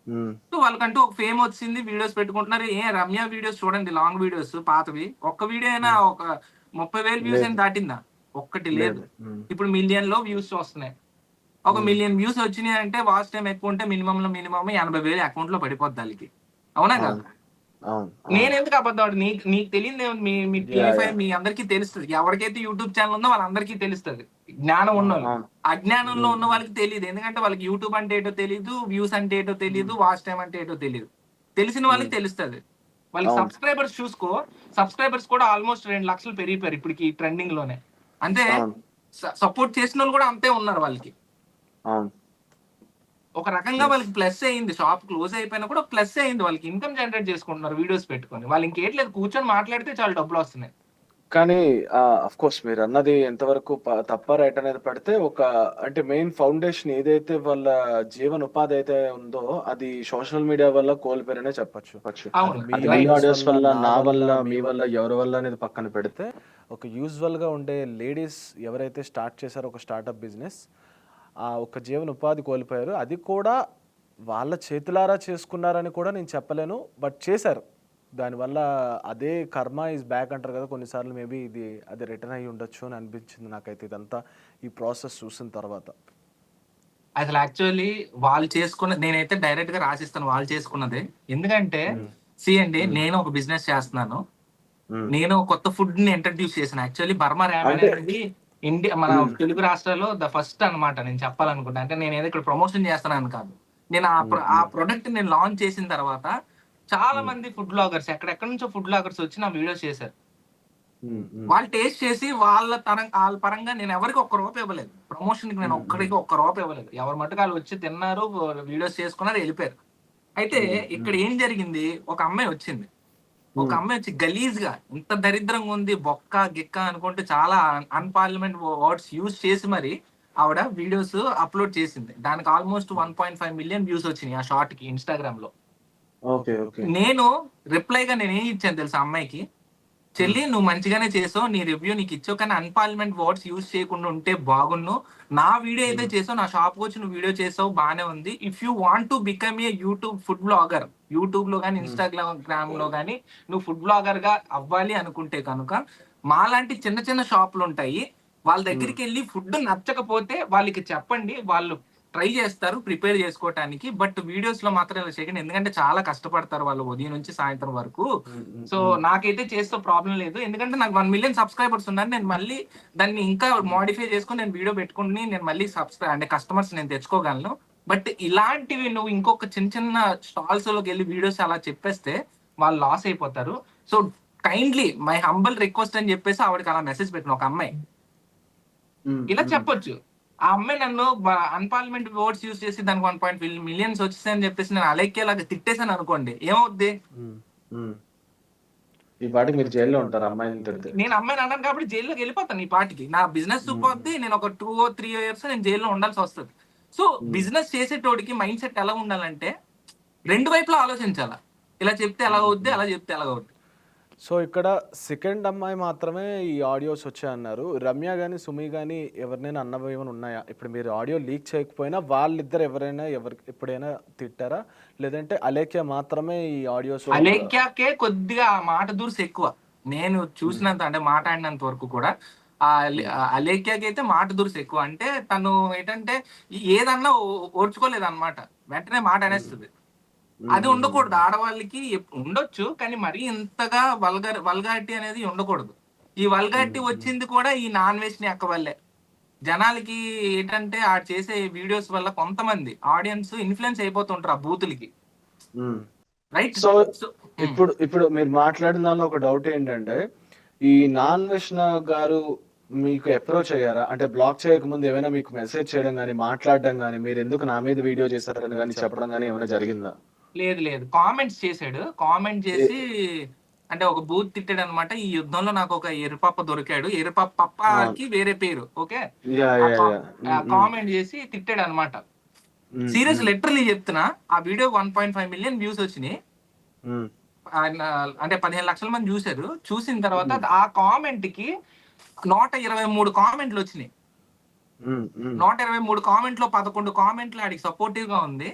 ఉమ్, సో వాళ్ళకంటూ ఒక ఫేమ్ వచ్చింది, వీడియోస్ పెట్టుకుంటున్నారు. రమ్య వీడియోస్ చూడండి, లాంగ్ వీడియోస్ పాతవి, ఒక్క వీడియో అయినా ఉమ్. ఒక 30,000 వ్యూస్ అయినా లేదు, దాటిందా? ఒక్కటి లేదు. లేదు. ఉమ్, ఇప్పుడు మిలియన్ లో వ్యూస్ వస్తున్నాయి. ఒక ఉమ్. మిలియన్ వ్యూస్ వచ్చినాయి అంటే వాచ్ టైం ఎక్కువ ఉంటే మినిమం 80,000 అకౌంట్ లో పడిపోద్ది వాళ్ళకి, అవునా అవును, కదా? అవును, అవును. నేను ఎందుకు అబద్ధం ఆడు? నీకు తెలియదు మీ యా, టీవీ5 యా. మీ అందరికీ తెలుస్తుంది. ఎవరికైతే యూట్యూబ్ ఛానల్ ఉందో వాళ్ళందరికీ తెలుస్తుంది. జ్ఞానం ఉన్న అవును, వాళ్ళు, అవును. అజ్ఞానంలో ఉమ్, ఉన్న వాళ్ళకి తెలియదు. ఎందుకంటే వాళ్ళకి యూట్యూబ్ అంటే ఏంటో తెలియదు, వ్యూస్ అంటే ఏంటో తెలియదు, ఉమ్, వాచ్ టైం అంటే ఏంటో తెలియదు. తెలిసిన వాళ్ళకి ఉమ్. తెలుస్తుంది. వాళ్ళకి అవును, సబ్స్క్రైబర్స్ చూసుకో, సబ్స్క్రైబర్స్ కూడా ఆల్మోస్ట్ 2 లక్షలు పెరిగిపోయారు ఇప్పటికి ట్రెండింగ్ లోనే. అంటే అవును, సపోర్ట్ చేసిన వాళ్ళు కూడా అంతే ఉన్నారు వాళ్ళకి. అవును. ఒక రకంగా ఎస్. వాళ్ళకి ప్లస్ అయింది. షాప్ క్లోజ్ అయిపోయినా కూడా ప్లస్ అయింది. వాళ్ళకి ఇన్కమ్ జనరేట్ చేసుకుంటున్నారు వీడియోస్ పెట్టుకొని. వాళ్ళు ఇంకేట్లేదు, కూర్చొని మాట్లాడితే చాలా డబ్బులు వస్తున్నాయి. కానీ అఫ్ కోర్స్ మీరు అన్నది ఎంతవరకు తప్ప రైట్ అనేది పడితే, ఒక అంటే మెయిన్ ఫౌండేషన్ ఏదైతే వాళ్ళ జీవన ఉపాధి అయితే ఉందో అది సోషల్ మీడియా వల్ల కోల్పోయారనే చెప్పొచ్చు. అది అవును, మీ రైట్. ఆడియోస్ వల్ల, నా వల్ల, మీ వల్ల, ఎవరి వల్ల అనేది పక్కన పెడితే, ఒక యూజువల్గా ఉండే లేడీస్ ఎవరైతే స్టార్ట్ చేశారో ఒక స్టార్టప్ బిజినెస్, ఆ ఒక జీవన ఉపాధి కోల్పోయారు. అది కూడా వాళ్ళ చేతులారా చేసుకున్నారని కూడా నేను చెప్పలేను, బట్ చేశారు. దానివల్ల అదే కర్మ ఈజ్ బ్యాక్ అంటారు కదా, కొన్నిసార్లు మేబీ ఇది అది రిటర్న్ అయ్యి ఉండొచ్చు అని అనిపించింది నాకైతే ఇదంతా ఈ ప్రాసెస్ చూసిన తర్వాత. అసలు యాక్చువల్లీ వాళ్ళు చేసుకున్న, నేనైతే డైరెక్ట్ గా రాసిస్తాను వాళ్ళు చేసుకున్నదే. ఎందుకంటే అండి, మ్మ్. నేను ఒక బిజినెస్ చేస్తున్నాను. మ్మ్. నేను కొత్త ఫుడ్ ని ఇంట్రడ్యూస్ చేశాను. యాక్చువల్లీ బర్మా రామెన్ అంటే అనేది ఇండియా మన తెలుగు రాష్ట్రాల్లో ద ఫస్ట్ అన్నమాట నేను చెప్పాలనుకుంటా. అంటే నేను ఏదో ఇక్కడ ప్రమోషన్ చేస్తున్నాను కాదు. నేను ఆ ప్రొడక్ట్ నేను లాంచ్ చేసిన తర్వాత చాలా మంది ఫుడ్ బ్లాగర్స్ ఎక్కడెక్కడి నుంచో ఫుడ్ బ్లాగర్స్ వచ్చి నా వీడియోస్ చేశారు. వాళ్ళు టేస్ట్ చేసి వాళ్ళ పరంగా నేను ఎవరికి ఒక్క రూపాయి ఇవ్వలేదు. ప్రమోషన్ కి నేను ఒక్కడికి ఒక్క రూపాయి ఇవ్వలేదు. ఎవరి మటుకు వాళ్ళు వచ్చి తిన్నారు, వీడియోస్ చేసుకున్నారు, వెళ్ళిపోయారు. అయితే ఇక్కడ ఏం జరిగింది, ఒక అమ్మాయి వచ్చింది. ఒక అమ్మాయి వచ్చి గలీజ్ గా ఇంత దరిద్రంగా ఉంది, బొక్క గిక్క అనుకుంటూ చాలా అన్పార్లమెంట్ వర్డ్స్ యూజ్ చేసి మరి ఆవిడ వీడియోస్ అప్లోడ్ చేసింది. దానికి ఆల్మోస్ట్ 1.5 మిలియన్ వ్యూస్ వచ్చినాయి ఆ షార్ట్ కి ఇన్స్టాగ్రామ్ లో. నేను రిప్లైగా నేను ఏం ఇచ్చాను తెలుసా అమ్మాయికి, చెల్లి నువ్వు మంచిగానే చేసావు, నీ రివ్యూ నీకు ఇచ్చావు, కానీ అన్పార్లమెంట్ వర్డ్స్ యూజ్ చేయకుండా ఉంటే బాగున్ను. నా వీడియో అయితే చేసావు, నా షాప్ వచ్చి నువ్వు వీడియో చేసావు, బానే ఉంది. If you want to become a YouTube food blogger, YouTube లో కానీ ఇన్స్టాగ్రామ్ లో కానీ నువ్వు ఫుడ్ బ్లాగర్ గా అవ్వాలి అనుకుంటే కనుక మాలాంటి చిన్న చిన్న షాపులు ఉంటాయి, వాళ్ళ దగ్గరికి వెళ్ళి ఫుడ్ నచ్చకపోతే వాళ్ళకి చెప్పండి, వాళ్ళు ట్రై చేస్తారు ప్రిపేర్ చేసుకోవటానికి. బట్ వీడియోస్ లో మాత్రం ఇలా చేయకండి, ఎందుకంటే చాలా కష్టపడతారు వాళ్ళు ఉదయం నుంచి సాయంత్రం వరకు. సో నాకైతే చేస్తే ప్రాబ్లం లేదు, ఎందుకంటే నాకు 1 మిలియన్ సబ్స్క్రైబర్స్ ఉన్నారు. నేను మళ్ళీ దాన్ని ఇంకా మోడిఫై చేసుకుని నేను వీడియో పెట్టుకుని నేను మళ్ళీ అంటే కస్టమర్స్ నేను తెచ్చుకోగలను. బట్ ఇలాంటివి నువ్వు ఇంకొక చిన్న చిన్న స్టాల్స్ లోకి వెళ్ళి వీడియోస్ అలా చెప్పేస్తే వాళ్ళు లాస్ అయిపోతారు. So kindly my humble request అని చెప్పేసి ఆవిడకి అలా మెసేజ్ పెట్టిన ఒక అమ్మాయి ఇలా చెప్పొచ్చు. ఆ అమ్మాయి నన్ను అన్పార్లమెంట్ వర్డ్స్ యూజ్ చేసి దానికి 1.5 మిలియన్స్ వచ్చేసాయని చెప్పేసి నేను అలెక్కేలాగా తిట్టేసాను అనుకోండి, ఏమవుద్ది? ఈ పాటికి మీరు జైల్లో ఉంటారు అమ్మాయిని తిడితే. నేను అమ్మాయిని అన్నాను కాబట్టి జైల్లోకి వెళ్ళిపోతాను. ఈ పాటికి నా బిజినెస్ పోద్ది, నేను ఒక 2 or 3 years నేను జైల్లో ఉండాల్సి వస్తుంది. సో బిజినెస్ చేసేటోడికి మైండ్ సెట్ ఎలా ఉండాలంటే రెండు వైపులా ఆలోచించాలా. ఇలా చెప్తే ఎలా అవుద్ది, అలా చెప్తే ఎలా అవుద్ది. సో ఇక్కడ సెకండ్ అమ్మాయి మాత్రమే ఈ ఆడియోస్ వచ్చాయన్నారు. రమ్య కానీ సుమి కానీ ఎవరినైనా అన్నవి ఏమైనా ఉన్నాయా? ఇప్పుడు మీరు ఆడియో లీక్ చేయకపోయినా వాళ్ళిద్దరు ఎవరైనా ఎప్పుడైనా తిట్టారా, లేదంటే అలేఖ్య మాత్రమే ఈ ఆడియోస్? అలేఖ్యకే కొద్దిగా మాట దూర్స్ ఎక్కువ నేను చూసినంత, అంటే మాట్లాడినంత వరకు కూడా. అలేఖ్యకి అయితే మాట దూర్స్ ఎక్కువ. అంటే తను ఏంటంటే ఏదన్నా ఓర్చుకోలేదు అనమాట, వెంటనే మాట అనేస్తుంది. అది ఉండకూడదు, ఆడవాళ్ళకి ఉండొచ్చు కానీ మరీ ఇంతగా వల్గారిటీ అనేది ఉండకూడదు. ఈ వల్గారిటీ వచ్చింది కూడా ఈ నాన్ వెజ్ ని ఎక్క వల్లే. జనాలకి ఏంటంటే ఆ చేసే వీడియోస్ వల్ల కొంతమంది ఆడియన్స్ ఇన్ఫ్లుయెన్స్ అయిపోతుంటారు ఆ బూతులకి, రైట్? సో ఇప్పుడు మీరు మాట్లాడిన దానిలో ఒక డౌట్ ఏంటంటే, ఈ నాన్ వెజ్ గారు మీకు అప్రోచ్ అయ్యారా? అంటే బ్లాక్ చేయకముందు ఏమైనా మీకు మెసేజ్ చేయడం కానీ మాట్లాడడం కానీ, మీరు ఎందుకు నా మీద వీడియో చేశారని కానీ చెప్పడం కానీ ఏమైనా జరిగిందా? లేదు, కామెంట్స్ చేశాడు. కామెంట్ చేసి అంటే ఒక బూత్ తిట్టాడు అనమాట. ఈ యుద్ధంలో నాకు ఒక ఎరుపప్ప దొరికాడు, ఎరుపప్పకి వేరే పేరు, ఓకే, కామెంట్ చేసి తిట్టాడు అనమాట. సీరియస్ లిటరలీ చెప్తున్నా, ఆ వీడియో 1.5 మిలియన్ వ్యూస్ వచ్చినాయి. అంటే 15 లక్షల మంది చూశారు. చూసిన తర్వాత ఆ కామెంట్ కి 123 కామెంట్లు వచ్చినాయి. 123 కామెంట్లో 11 కామెంట్లు ఆడికి సపోర్టివ్ గా ఉంది.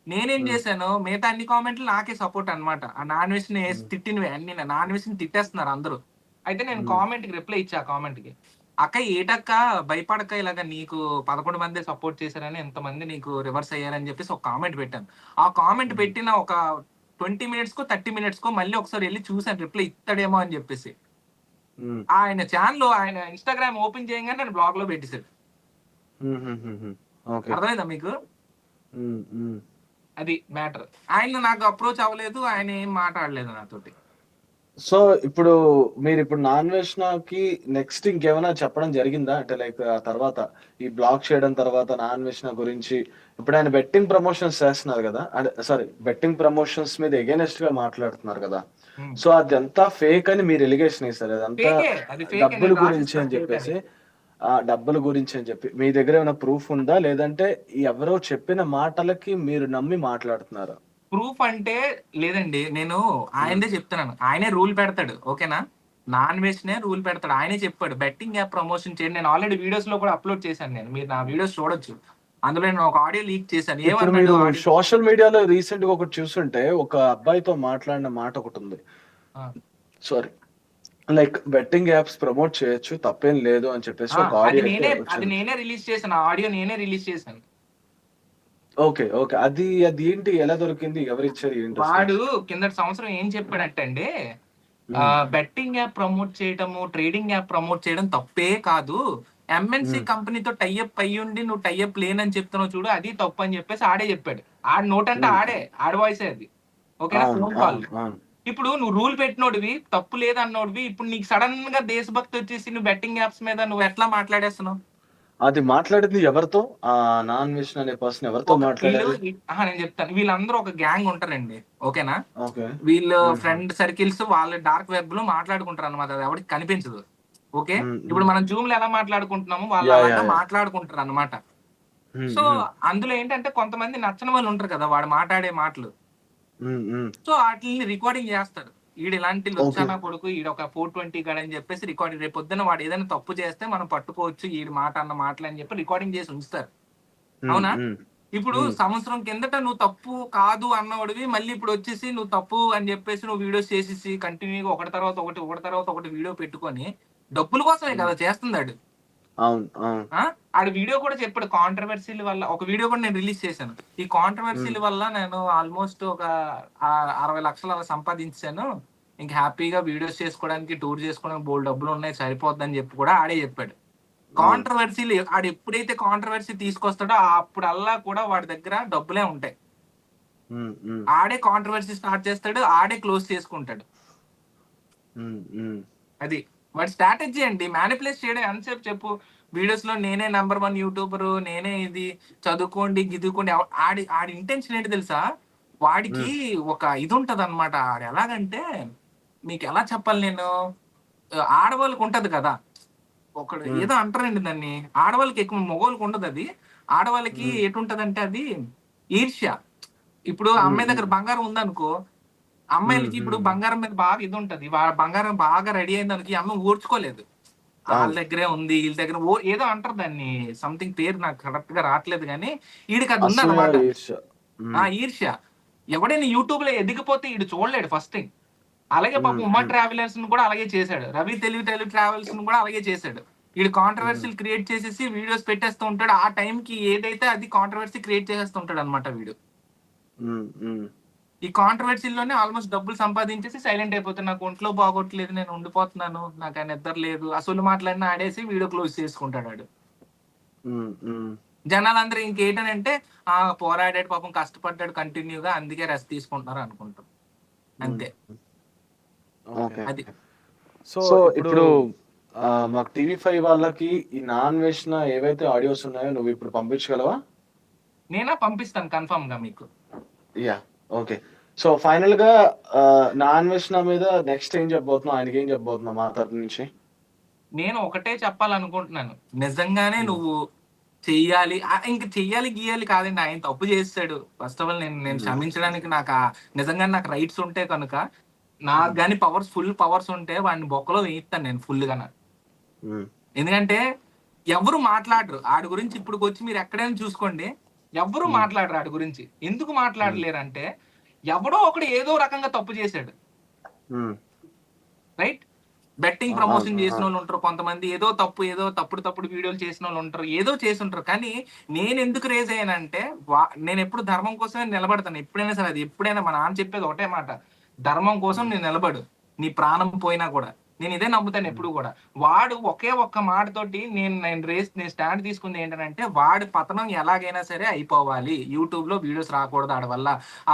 నేనేం చేశాను, మిగతా అన్ని కామెంట్లు నాకే సపోర్ట్ అనమాట. ఆ నాన్ వెజ్ ని తిట్టినవి అన్ని నాన్ వెజ్ ని తిట్టేస్తున్నారు అందరూ. అయితే నేను కామెంట్ కి రిప్లై ఇచ్చా. కామెంట్ కి, అక్క ఏటక్క భయపడక, ఇలాగా నీకు 11 మంది సపోర్ట్ చేశారని, ఎంతమంది నీకు రివర్స్ అయ్యారని చెప్పేసి ఒక కామెంట్ పెట్టాను. ఆ కామెంట్ పెట్టిన ఒక 20 minutes కో 30 minutes కో మళ్ళీ ఒకసారి వెళ్ళి చూసాను రిప్లై ఇస్తాడేమో అని చెప్పేసి. ఆయన ఛానల్, ఆయన ఇన్స్టాగ్రామ్ ఓపెన్ చేయగానే నేను బ్లాగ్ లో పెట్టేశాడు. అర్థమైందా మీకు? అది మ్యాటర్. ఆయన నాకు అప్రోచ్ అవ్వలేదు, ఆయన ఏం మాట్లాడలేదు నాతోటి. సో ఇప్పుడు మీరు నాన్ వెజ్ కి నెక్స్ట్ ఇంకేమైనా చెప్పడం జరిగిందా? అంటే లైక్ ఆ తర్వాత ఈ బ్లాక్ చేయడం తర్వాత నాన్ వెజ్ గురించి ఇప్పుడు ఆయన బెట్టింగ్ ప్రమోషన్స్ చేస్తున్నారు కదా, అంటే సారీ బెట్టింగ్ ప్రమోషన్స్ మీద ఎగైనెస్ట్ గా మాట్లాడుతున్నారు కదా. సో అదంతా ఫేక్ అని మీరు ఎలిగేషన్ వేస్తారు, అదంతా డబ్బుల గురించి అని చెప్పేసి. ఆ డబ్బుల గురించి అని చెప్పి మీ దగ్గర ఏమైనా ప్రూఫ్ ఉందా, లేదంటే ఎవరో చెప్పిన మాటలకి మీరు నమ్మి మాట్లాడుతున్నారా? ప్రూఫ్ అంటే లేదండి, నేను ఆయనదే చెప్తున్నాను. ఆయనే రూల్ పెడతాడు, ఓకేనా? నాన్ వెజ్ నే రూల్ పెడతాడు. ఆయనే చెప్పాడు బెట్టింగ్ యాప్ ప్రమోషన్ చేయండి. నేను ఆల్రెడీ వీడియోస్ లో కూడా అప్లోడ్ చేశాను, మీరు నా వీడియోస్ చూడొచ్చు. అందులో నేను ఒక ఆడియో లీక్ చేశాను. ఏమన్నాడు? సోషల్ మీడియాలో రీసెంట్ గా ఒకటి చూస్తుంటే ఒక అబ్బాయితో మాట్లాడిన మాట ఒకటి ఉంది, sorry like betting apps promote చేయొచ్చు, తప్పేం లేదు అని చెప్పేసి ఒక ఆడియో. అది నేనే రిలీజ్ చేశాను, ఆడియో నేనే రిలీజ్ చేశాను. ఓకే అది ఏంటి, ఎలా దొరికింది, ఎవరిచ్చారు, ఏంటి? వాడు కిందటి సంవత్సరం ఏం చెప్పాడంటే, బెట్టింగ్ యాప్ ప్రమోట్ చేయటము, ట్రేడింగ్ యాప్ ప్రమోట్ చేయడం తప్పే కాదు, ఎంఎన్సి కంపెనీతో టైఅప్ అయ్యి ఉండి నువ్వు టైఅప్ లేనని చెప్తున్నావు చూడు, అది తప్పు అని చెప్పేసి ఆడే చెప్పాడు. ఆడి నోట్ అంటే ఆడి వాయిసే అది, ఓకేనా, ఫోన్ కాల్. ఇప్పుడు నువ్వు రూల్ పెట్టినోడివి, తప్పు లేదన్నోడివి, ఇప్పుడు నీకు సడన్ గా దేశభక్తి వచ్చేసి నువ్వు బెట్టింగ్ యాప్స్ మీద నువ్వు ఎట్లా మాట్లాడేస్తున్నావు? అది మాట్లాడింది ఎవరితో? ఆ నాన్ విష్ణు అనే పర్సన్ ఎవరితో మాట్లాడారు? నేను చెప్తాను, వీళ్ళందరూ ఒక గ్యాంగ్ ఉంటారండి, ఓకేనా. ఓకే. వీళ్ళు ఫ్రెండ్ సర్కిల్స్ వాళ్ళ డార్క్ వెబ్ లో మాట్లాడుకుంటారు అనమాట, అది ఎవరికి కనిపించదు. ఓకే, ఇప్పుడు మనం జూమ్ లో ఎలా మాట్లాడుకుంటున్నాము వాళ్ళు అలాగా మాట్లాడుకుంటారు అనమాట. సో అందులో ఏంటంటే కొంతమంది నచ్చని వాళ్ళు ఉంటారు కదా వాడు మాట్లాడే మాటలు, సో వాటిని రికార్డింగ్ చేస్తాడు. ఈడు ఇలాంటి లుచ్చానా కొడుకు, ఈడు ఒక 420 గడ అని చెప్పేసి రికార్డింగ్, రేపు పొద్దున వాడు ఏదైనా తప్పు చేస్తే మనం పట్టుకోవచ్చు ఈడు మాట అన్న మాటలు అని చెప్పి రికార్డింగ్ చేసి ఉంచుతారు, అవునా. ఇప్పుడు సంవత్సరం కిందట నువ్వు తప్పు కాదు అన్నవాడివి, మళ్ళీ ఇప్పుడు వచ్చేసి నువ్వు తప్పు అని చెప్పేసి నువ్వు వీడియోస్ చేసేసి కంటిన్యూగా ఒకటి తర్వాత ఒకటి వీడియో పెట్టుకొని డబ్బుల కోసమే కదా చేస్తున్నాడు. ఆడు వీడియో కూడా చెప్పాడు, కాంట్రవర్సీల వల్ల ఒక వీడియో కూడా నేను రిలీజ్ చేశాను, ఈ కాంట్రవర్సీల వల్ల నేను ఆల్మోస్ట్ ఒక 60 లక్షలు అలా సంపాదించాను, ఇంక హ్యాపీగా వీడియోస్ చేసుకోవడానికి టూర్ చేసుకోవడానికి బోల్డ్ డబ్బులు ఉన్నాయి సరిపోద్దని చెప్పి కూడా ఆడే చెప్పాడు. కాంట్రవర్సీలు ఆడు ఎప్పుడైతే కాంట్రవర్సీ తీసుకొస్తాడో అప్పుడల్లా కూడా వాడి దగ్గర డబ్బులే ఉంటాయి. ఆడే కాంట్రవర్సీ స్టార్ట్ చేస్తాడు, ఆడే క్లోజ్ చేసుకుంటాడు. అది వాడి స్ట్రాటజీ అండి, మ్యానిపులేట్ చేయడం. ఎంతసేపు చెప్పు వీడియోస్ లో నేనే నెంబర్ 1 యూట్యూబర్, నేనే ఇది, చదువుకోండి గిదుకోండి. ఆడి ఇంటెన్షన్ ఏంటి తెలుసా, వాడికి ఒక ఇది ఉంటది అనమాట. ఆడు ఎలాగంటే మీకు ఎలా చెప్పాలి నేను, ఆడవాళ్ళకి ఉంటది కదా ఒకడు ఏదో అంటారండి దాన్ని, ఆడవాళ్ళకి ఎక్కువ, మగవాళ్ళకి ఉండదు అది. ఆడవాళ్ళకి ఎటుంటదంటే అది ఈర్ష్య. ఇప్పుడు అమ్మాయి దగ్గర బంగారం ఉందనుకో, అమ్మాయిలకి ఇప్పుడు బంగారం మీద బాగా ఇది ఉంటది, బంగారం బాగా రెడీ అయింది అనుకో, అమ్మాయి ఓర్చుకోలేదు, వాళ్ళ దగ్గరే ఉంది వీళ్ళ దగ్గర ఏదో అంటారు దాన్ని, సంథింగ్ పేరు నాకు కరెక్ట్ గా రావట్లేదు, కానీ వీడికి అది ఉంది అనమాట, ఈర్ష్య. ఎవడైనా యూట్యూబ్ లో ఎదిగిపోతే వీడు చూడలేడు ఫస్ట్ థింగ్. అలాగే పాపం ఉమా ట్రావెలర్స్ ని కూడా అలాగే చేశాడు, రవి తెలుగు ట్రావెల్స్ ని కూడా అలాగే చేశాడు. వీడు కాంట్రవర్సీలు క్రియేట్ చేసేసి వీడియోస్ పెట్టేస్తూ ఉంటాడు, ఆ టైం కి ఏదైతే అది కాంట్రవర్సీ క్రియేట్ చేసేస్తుంటాడు అనమాట వీడు. ఈ కాంట్రవర్సీలోనే ఆల్మోస్ట్ డబ్బులు సంపాదించేసి సైలెంట్ అయిపోతాడు, నాకు ఒంట్లో బాగోట్లేదు నేను ఉండిపోతున్నాను, నాకు ఆయన నిద్ర లేదు, అసలు మాట్లాడిన ఆడేసి వీడియో క్లోజ్ చేసుకుంటాడు ఆడు. జనాలందరూ ఇంకేంటంటే పోరాడాడు పాపం, కష్టపడ్డాడు కంటిన్యూగా, అందుకే రెస్ట్ తీసుకుంటున్నారు అనుకుంటాం, అంతే. అది. సో ఇప్పుడు మాకు టీవీ5 వాళ్ళకి ఈ నాన్ వేసిన ఏవైతే ఆడియోస్ ఉన్నాయో నువ్వు ఇప్పుడు పంపించగలవా? నేనా పంపిస్తాను కన్ఫర్మ్ గా మీకు. Yeah, okay. సో ఫైనల్ గా నాన్ వేసిన మీద నెక్స్ట్ ఏం చెప్పబోతున్నావు, ఆయనకి ఏం చెప్పబోతున్నావు మా తరపు నుంచి? నేను ఒకటే చెప్పాలనుకుంటున్నాను, నిజంగానే నువ్వు చెయ్యాలి, ఇంక చెయ్యాలి గీయాలి కాదండి, ఆయన తప్పు చేస్తాడు. ఫస్ట్ ఆఫ్ ఆల్ నేను క్షమించడానికి నాకు నిజంగా నాకు రైట్స్ ఉంటే కనుక, నాకు కానీ ఫుల్ పవర్స్ ఉంటే వాడిని బొక్కలో వేయిస్తాను నేను ఫుల్ గా. ఎందుకంటే ఎవరు మాట్లాడరు ఆడి గురించి, ఇప్పుడు వచ్చి మీరు ఎక్కడైనా చూసుకోండి, ఎవరు మాట్లాడరు ఆడి గురించి. ఎందుకు మాట్లాడలేరు అంటే ఎవడో ఒకడు ఏదో రకంగా తప్పు చేశాడు, రైట్. బెట్టింగ్ ప్రమోషన్ చేసిన వాళ్ళు ఉంటారు కొంతమంది, ఏదో తప్పుడు వీడియోలు చేసిన వాళ్ళు ఉంటారు, ఏదో చేసి ఉంటారు. కానీ నేను ఎందుకు రేజ్ అయ్యానంటే, నేను ఎప్పుడు ధర్మం కోసమే నిలబడతాను, ఎప్పుడైనా సరే. అది ఎప్పుడైనా మా నాన్న చెప్పేది ఒకటే మాట, ధర్మం కోసం నేను నిలబడు, నీ ప్రాణం పోయినా కూడా. నేను ఇదే నమ్ముతాను ఎప్పుడు కూడా. వాడు ఒకే ఒక్క మాటతోటి నేను స్టాండ్ తీసుకుంది ఏంటంటే, వాడి పతనం ఎలాగైనా సరే అయిపోవాలి, యూట్యూబ్ లో వీడియోస్ రాకూడదు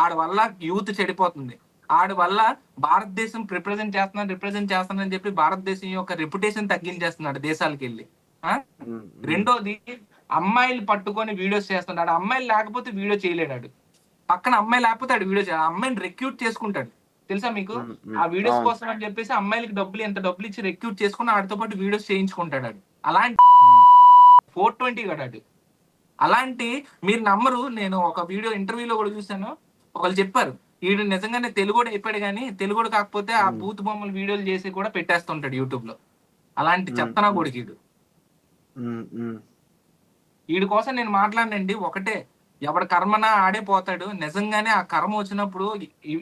ఆడి వల్ల యూత్ చెడిపోతుంది, ఆడి వల్ల భారతదేశం రిప్రజెంట్ చేస్తున్నానని చెప్పి భారతదేశం యొక్క రెప్యుటేషన్ తగ్గించేస్తున్నాడు దేశాలకు వెళ్ళి. రెండోది, అమ్మాయిలు పట్టుకొని వీడియోస్ చేస్తున్నాడు, అమ్మాయిలు లేకపోతే వీడియో చేయలేడు, పక్కన అమ్మాయి లేకపోతే ఆడు వీడియో చేయాలి, అమ్మాయిని రెక్యూట్ చేసుకుంటాడు తెలుసా మీకు. ఆ వీడియోస్ కోసం అని చెప్పేసి అమ్మాయిలకి ఎంత డబ్బులు ఇచ్చి రెక్యూట్ చేసుకుని ఆడితో పాటు వీడియోస్ చేయించుకుంటాడు ఆడు. అలాంటి 420 గడాడు. అలాంటి మీరు నమ్మరు, నేను ఒక వీడియో ఇంటర్వ్యూలో కూడా చూసాను, ఒకళ్ళు చెప్పారు వీడు నిజంగానే తెలుగుడు అయిపోయాడు, కానీ తెలుగుడు కాకపోతే ఆ బూత్ బొమ్మలు వీడియోలు చేసి కూడా పెట్టేస్తుంటాడు యూట్యూబ్ లో. అలాంటి చెత్తనా కొడుకు వీడి కోసం నేను మాట్లాడినండి ఒకటే, ఎవడి కర్మనా ఆడే పోతాడు. నిజంగానే ఆ కర్మ వచ్చినప్పుడు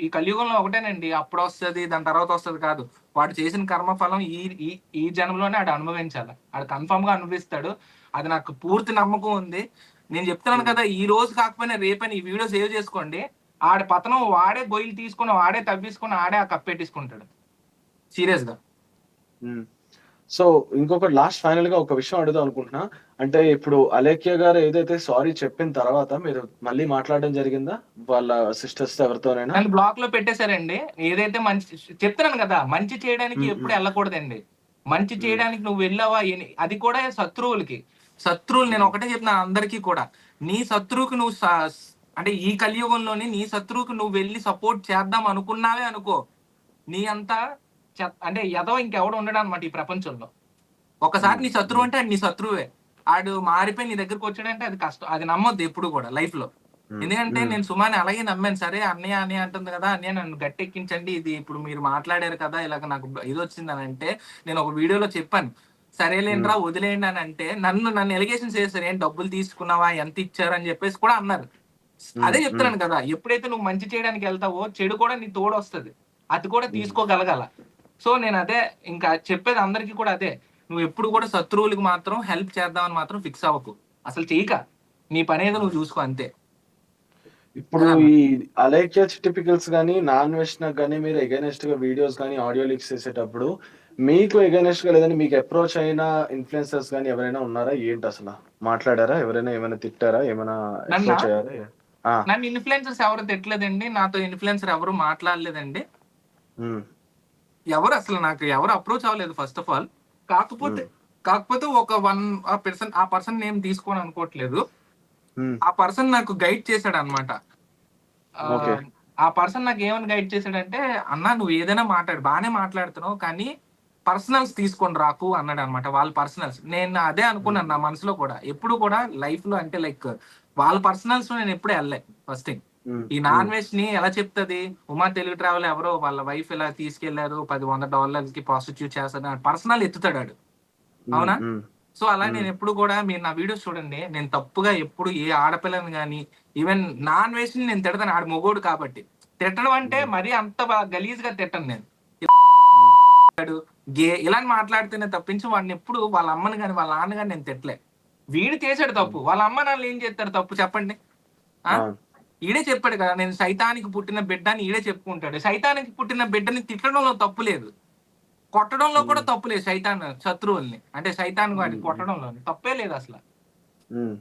ఈ కలియుగంలో ఒకటేనండి, అప్పుడు వస్తుంది దాని తర్వాత వస్తుంది కాదు, వాడు చేసిన కర్మ ఫలం ఈ జన్మలోనే ఆడు అనుభవించాలి, ఆడు కన్ఫర్మ్ గా అనుభవిస్తాడు. అది నాకు పూర్తి నమ్మకం ఉంది. నేను చెప్తున్నాను కదా, ఈ రోజు కాకపోయినా రేపని ఈ వీడియో సేవ్ చేసుకోండి, ఆడి పతనం వాడే గొయ్యిలు తీసుకుని వాడే తవ్వేసుకుని ఆడే ఆ కప్పెట్టేసుకుంటాడు సీరియస్ గా. సో ఇంకొకటి లాస్ట్ ఫైనల్ గా ఒక విషయం అడుగుదాం అనుకుంటున్నా. అంటే ఇప్పుడు అలేఖ్య గారు ఏదైతే సారీ చెప్పిన తర్వాత మీరు మళ్ళీ మాట్లాడడం జరిగిందా వాళ్ళ సిస్టర్స్ ఎవరితోనైనా? నన్ను బ్లాక్ లో పెట్టేశారండి. ఏదైతే మంచి చెప్తున్నాను కదా, మంచి చేయడానికి ఉమ్, ఎప్పుడు ఉమ్, వెళ్ళకూడదండి. మంచి ఉమ్, చేయడానికి నువ్వు వెళ్ళావా అది కూడా శత్రువులకి. శత్రువులు నేను ఉమ్, ఒకటే చెప్తున్నా అందరికీ కూడా, నీ శత్రువుకి నువ్వు అంటే ఈ కలియుగంలోని నీ శత్రువుకి నువ్వు వెళ్ళి సపోర్ట్ చేద్దాం అనుకున్నావే అనుకో, నీ అంతా అంటే ఎదవ ఇంకెవడు ఉండడు అనమాట ఈ ప్రపంచంలో. ఒకసారి ఉమ్, నీ శత్రువు ఉమ్, అంటే ఆడు నీ శత్రువే. ఆడు మారిపోయి నీ దగ్గరకు వచ్చాడంటే అది కష్టం, అది నమ్మొద్దు ఎప్పుడు కూడా లైఫ్ లో. ఉమ్, ఎందుకంటే ఉమ్, నేను సుమాని అలాగే నమ్మాను. సరే అన్నయ్య అన్నయ్య అంటుంది కదా, అన్నయ్య నన్ను గట్టెక్కించండి, ఇది ఇప్పుడు మీరు మాట్లాడారు కదా ఇలాగ నాకు ఇది వచ్చింది అని అంటే, నేను ఒక వీడియోలో చెప్పాను ఉమ్, సరేలేంట్రా వదిలేయండి అని అంటే, నన్ను ఎలిగేషన్స్ చేస్తారు, ఏం డబ్బులు తీసుకున్నావా, ఎంత ఇచ్చారు అని చెప్పేసి కూడా అన్నారు. ఉమ్, అదే ఉమ్, చెప్తున్నాను కదా, ఎప్పుడైతే నువ్వు మంచి చేయడానికి వెళ్తావో చెడు కూడా నీ తోడు వస్తుంది, అది కూడా ఉమ్, తీసుకోగలగాల. సో నేను అదే ఇంకా చెప్పేది అందరికీ కూడా అదే, నువ్వు ఎప్పుడు కూడా శత్రువులకు మాత్రం హెల్ప్ చేద్దామని మాత్రం ఫిక్స్ అవ్వకు, అసలు చేయక నీ పని ఏదో నువ్వు చూసుకో అంతే. ఇప్పుడు అదన్న ఈ అలేఖ్య టిపికల్స్ గానీ నాన్ వెస్ట్నర్ గానీ మీరు ఎగైనెస్ట్ గా వీడియోస్ కానీ ఆడియో లీక్స్ చేసేటప్పుడు మీకు ఎగైనెస్ట్ గా లేదని మీకు అప్రోచ్ అయిన ఇన్ఫ్లుయెన్సర్స్ కానీ ఎవరైనా ఉన్నారా? ఏంటి అసలు మాట్లాడారా? ఎవరైనా ఏమైనా తిట్టారా? ఏమైనా నన్న అప్రోచ్ అయ్యారా? ఆ, నన్ను ఇన్ఫ్లుయెన్సర్స్ ఎవరు తిట్టలేదండి, నాతో ఇన్ఫ్లుయెన్సర్ ఎవరు మాట్లాడలేదండి. ఉమ్, ఎవరు అసలు నాకు ఎవరు అప్రోచ్ అవ్వలేదు ఫస్ట్ ఆఫ్ ఆల్. కాకపోతే ఉమ్, కాకపోతే ఒక ఆ పర్సన్ నేమ్ తీసుకోని అనుకోవట్లేదు. ఉమ్, ఆ పర్సన్ నాకు గైడ్ చేశాడు అనమాట. ఓకే. ఆ పర్సన్ నాకు ఏమని గైడ్ చేశాడంటే, అన్నా నువ్వు ఏదైనా మాట్లాడు, బాగానే మాట్లాడుతున్నావు కానీ పర్సనల్స్ తీసుకొని రాకు అన్నాడు అనమాట. వాళ్ళ పర్సనల్స్ నేను అదే ఉమ్, అనుకున్నాను నా మనసులో కూడా, ఎప్పుడు కూడా లైఫ్ లో అంటే లైక్ వాళ్ళ పర్సనల్స్ లో నేను ఎప్పుడు వెళ్ళలే ఫస్ట్ థింగ్. ఉమ్, ఈ ఉమ్, నాన్ వెజ్ ని ఎలా చెప్తుంది, ఉమా తెలుగు ట్రావెల్ ఎవరో వాళ్ళ వైఫ్ ఇలా తీసుకెళ్లారు $100 కి ప్రాస్టిట్యూట్ చేస్తారు పర్సనల్ ఎత్తుతాడు ఆడు. ఉమ్, అవునా? ఉమ్, సో అలా ఉమ్, నేను ఎప్పుడు కూడా, మీరు నా వీడియోస్ చూడండి, నేను తప్పుగా ఎప్పుడు ఏ ఆడపిల్లని కానీ ఈవెన్ నాన్ వెజ్ ని నేను తిడతాను, ఆడు మొగోడు కాబట్టి. తిట్టడం అంటే ఉమ్, మరీ అంత గలీజ్ గా తిట్టను నేను. ఉమ్, గే ఇలా మాట్లాడితేనే తప్పించి వాడిని ఎప్పుడు వాళ్ళ అమ్మని కానీ వాళ్ళ నాన్న కానీ నేను తిట్టలే. వీడు చేశాడు తప్పు, ఉమ్, వాళ్ళ అమ్మ నాన్నలు ఏం చేస్తారు తప్పు చెప్పండి? ఆ అవును. ఈడే చెప్పాడు కదా, నేను సైతానికి పుట్టిన బిడ్డ అని ఈడే చెప్పుకుంటాడు. సైతానికి పుట్టిన బిడ్డని తిట్టడంలో తప్పు లేదు, కొట్టడంలో కూడా ఉమ్, తప్పు లేదు. సైతాన్ శత్రువుల్ని అంటే సైతాన్ వాడిని ఉమ్, ఉమ్, కొట్టడంలో తప్పే లేదు అసలు. ఉమ్,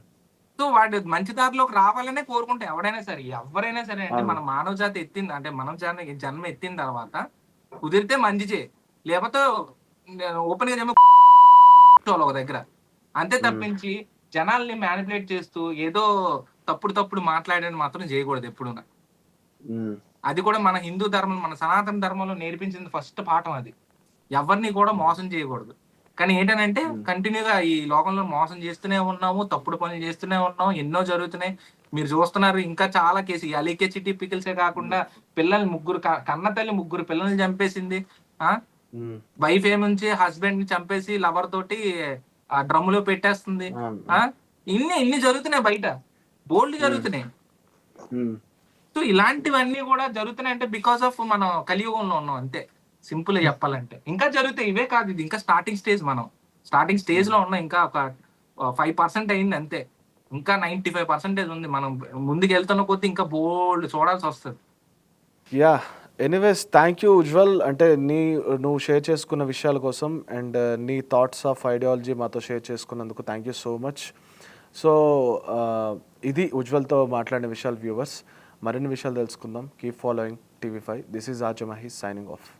సో వాడు మంచి దారిలోకి రావాలనే కోరుకుంటే ఎవడైనా సరే ఎవరైనా సరే అంటే, అవును. మన మానవ జాతి ఎత్తింది అంటే మనం జన్మ ఎత్తిన తర్వాత కుదిరితే మంచి చేయి, లేకపోతే ఓపెన్ గా ఏమో ఒక దగ్గర, అంతే ఉమ్, తప్పించి జనాల్ని మ్యానిపులేట్ చేస్తూ ఏదో తప్పుడు మాట్లాడని మాత్రం చేయకూడదు ఎప్పుడు. ఉమ్, అది కూడా మన హిందూ ధర్మం, మన సనాతన ధర్మంలో నేర్పించింది ఫస్ట్ పాఠం అది, ఎవరిని కూడా మోసం చేయకూడదు. కానీ ఏంటనంటే ఉమ్, కంటిన్యూగా ఈ లోకంలో మోసం చేస్తూనే ఉన్నాము, తప్పుడు పనులు చేస్తూనే ఉన్నాము, ఎన్నో జరుగుతున్నాయి. మీరు చూస్తున్నారు ఇంకా చాలా కేసు, ఈ అలీకే చిట్టి పికిల్సే కాకుండా పిల్లల్ని ముగ్గురు కన్న తల్లి ముగ్గురు పిల్లల్ని చంపేసింది. ఆ ఉమ్, వైఫ్ ఏముంచి హస్బెండ్ ని చంపేసి లవర్ తోటి ఆ డ్రమ్ములో పెట్టేస్తుంది. ఆ అవును. ఇన్ని జరుగుతున్నాయి బయట, బోల్డ్ ఉమ్, జరుగుతున్నాయి. ఉమ్, సో ఇలాంటివన్నీ కూడా జరుగుతున్నాయి అంటే బికాస్ ఆఫ్ మనం కలియుగంలో ఉన్నాం అంతే. సింపుల్ గా చెప్పాలంటే ఇంకా జరుగుతాయి, ఇవే కాదు, ఇది ఇంకా స్టార్టింగ్ స్టేజ్, మనం స్టార్టింగ్ స్టేజ్ లో ఉన్నాం. ఇంకా ఒక 5% అయింది అంతే, ఇంకా 95% ఉంది. మనం ముందుకు వెళ్తున్న కొద్దీ ఇంకా బోల్డ్ చూడాల్సి వస్తుంది. Yeah, anyways thank you Ujjwal. అంటే నువ్వు షేర్ చేసుకున్న విషయాల కోసం అండ్ నీ థాట్స్ ఆఫ్ ఐడియాలజీ మాతో షేర్ చేసుకున్నందుకు thank you so much. So ఇది ఉజ్వల్తో మాట్లాడిన విషయాలు. వ్యూవర్స్, మరిన్ని విషయాలు తెలుసుకుందాం. Keep following TV5. This is RJ Mahesh signing off.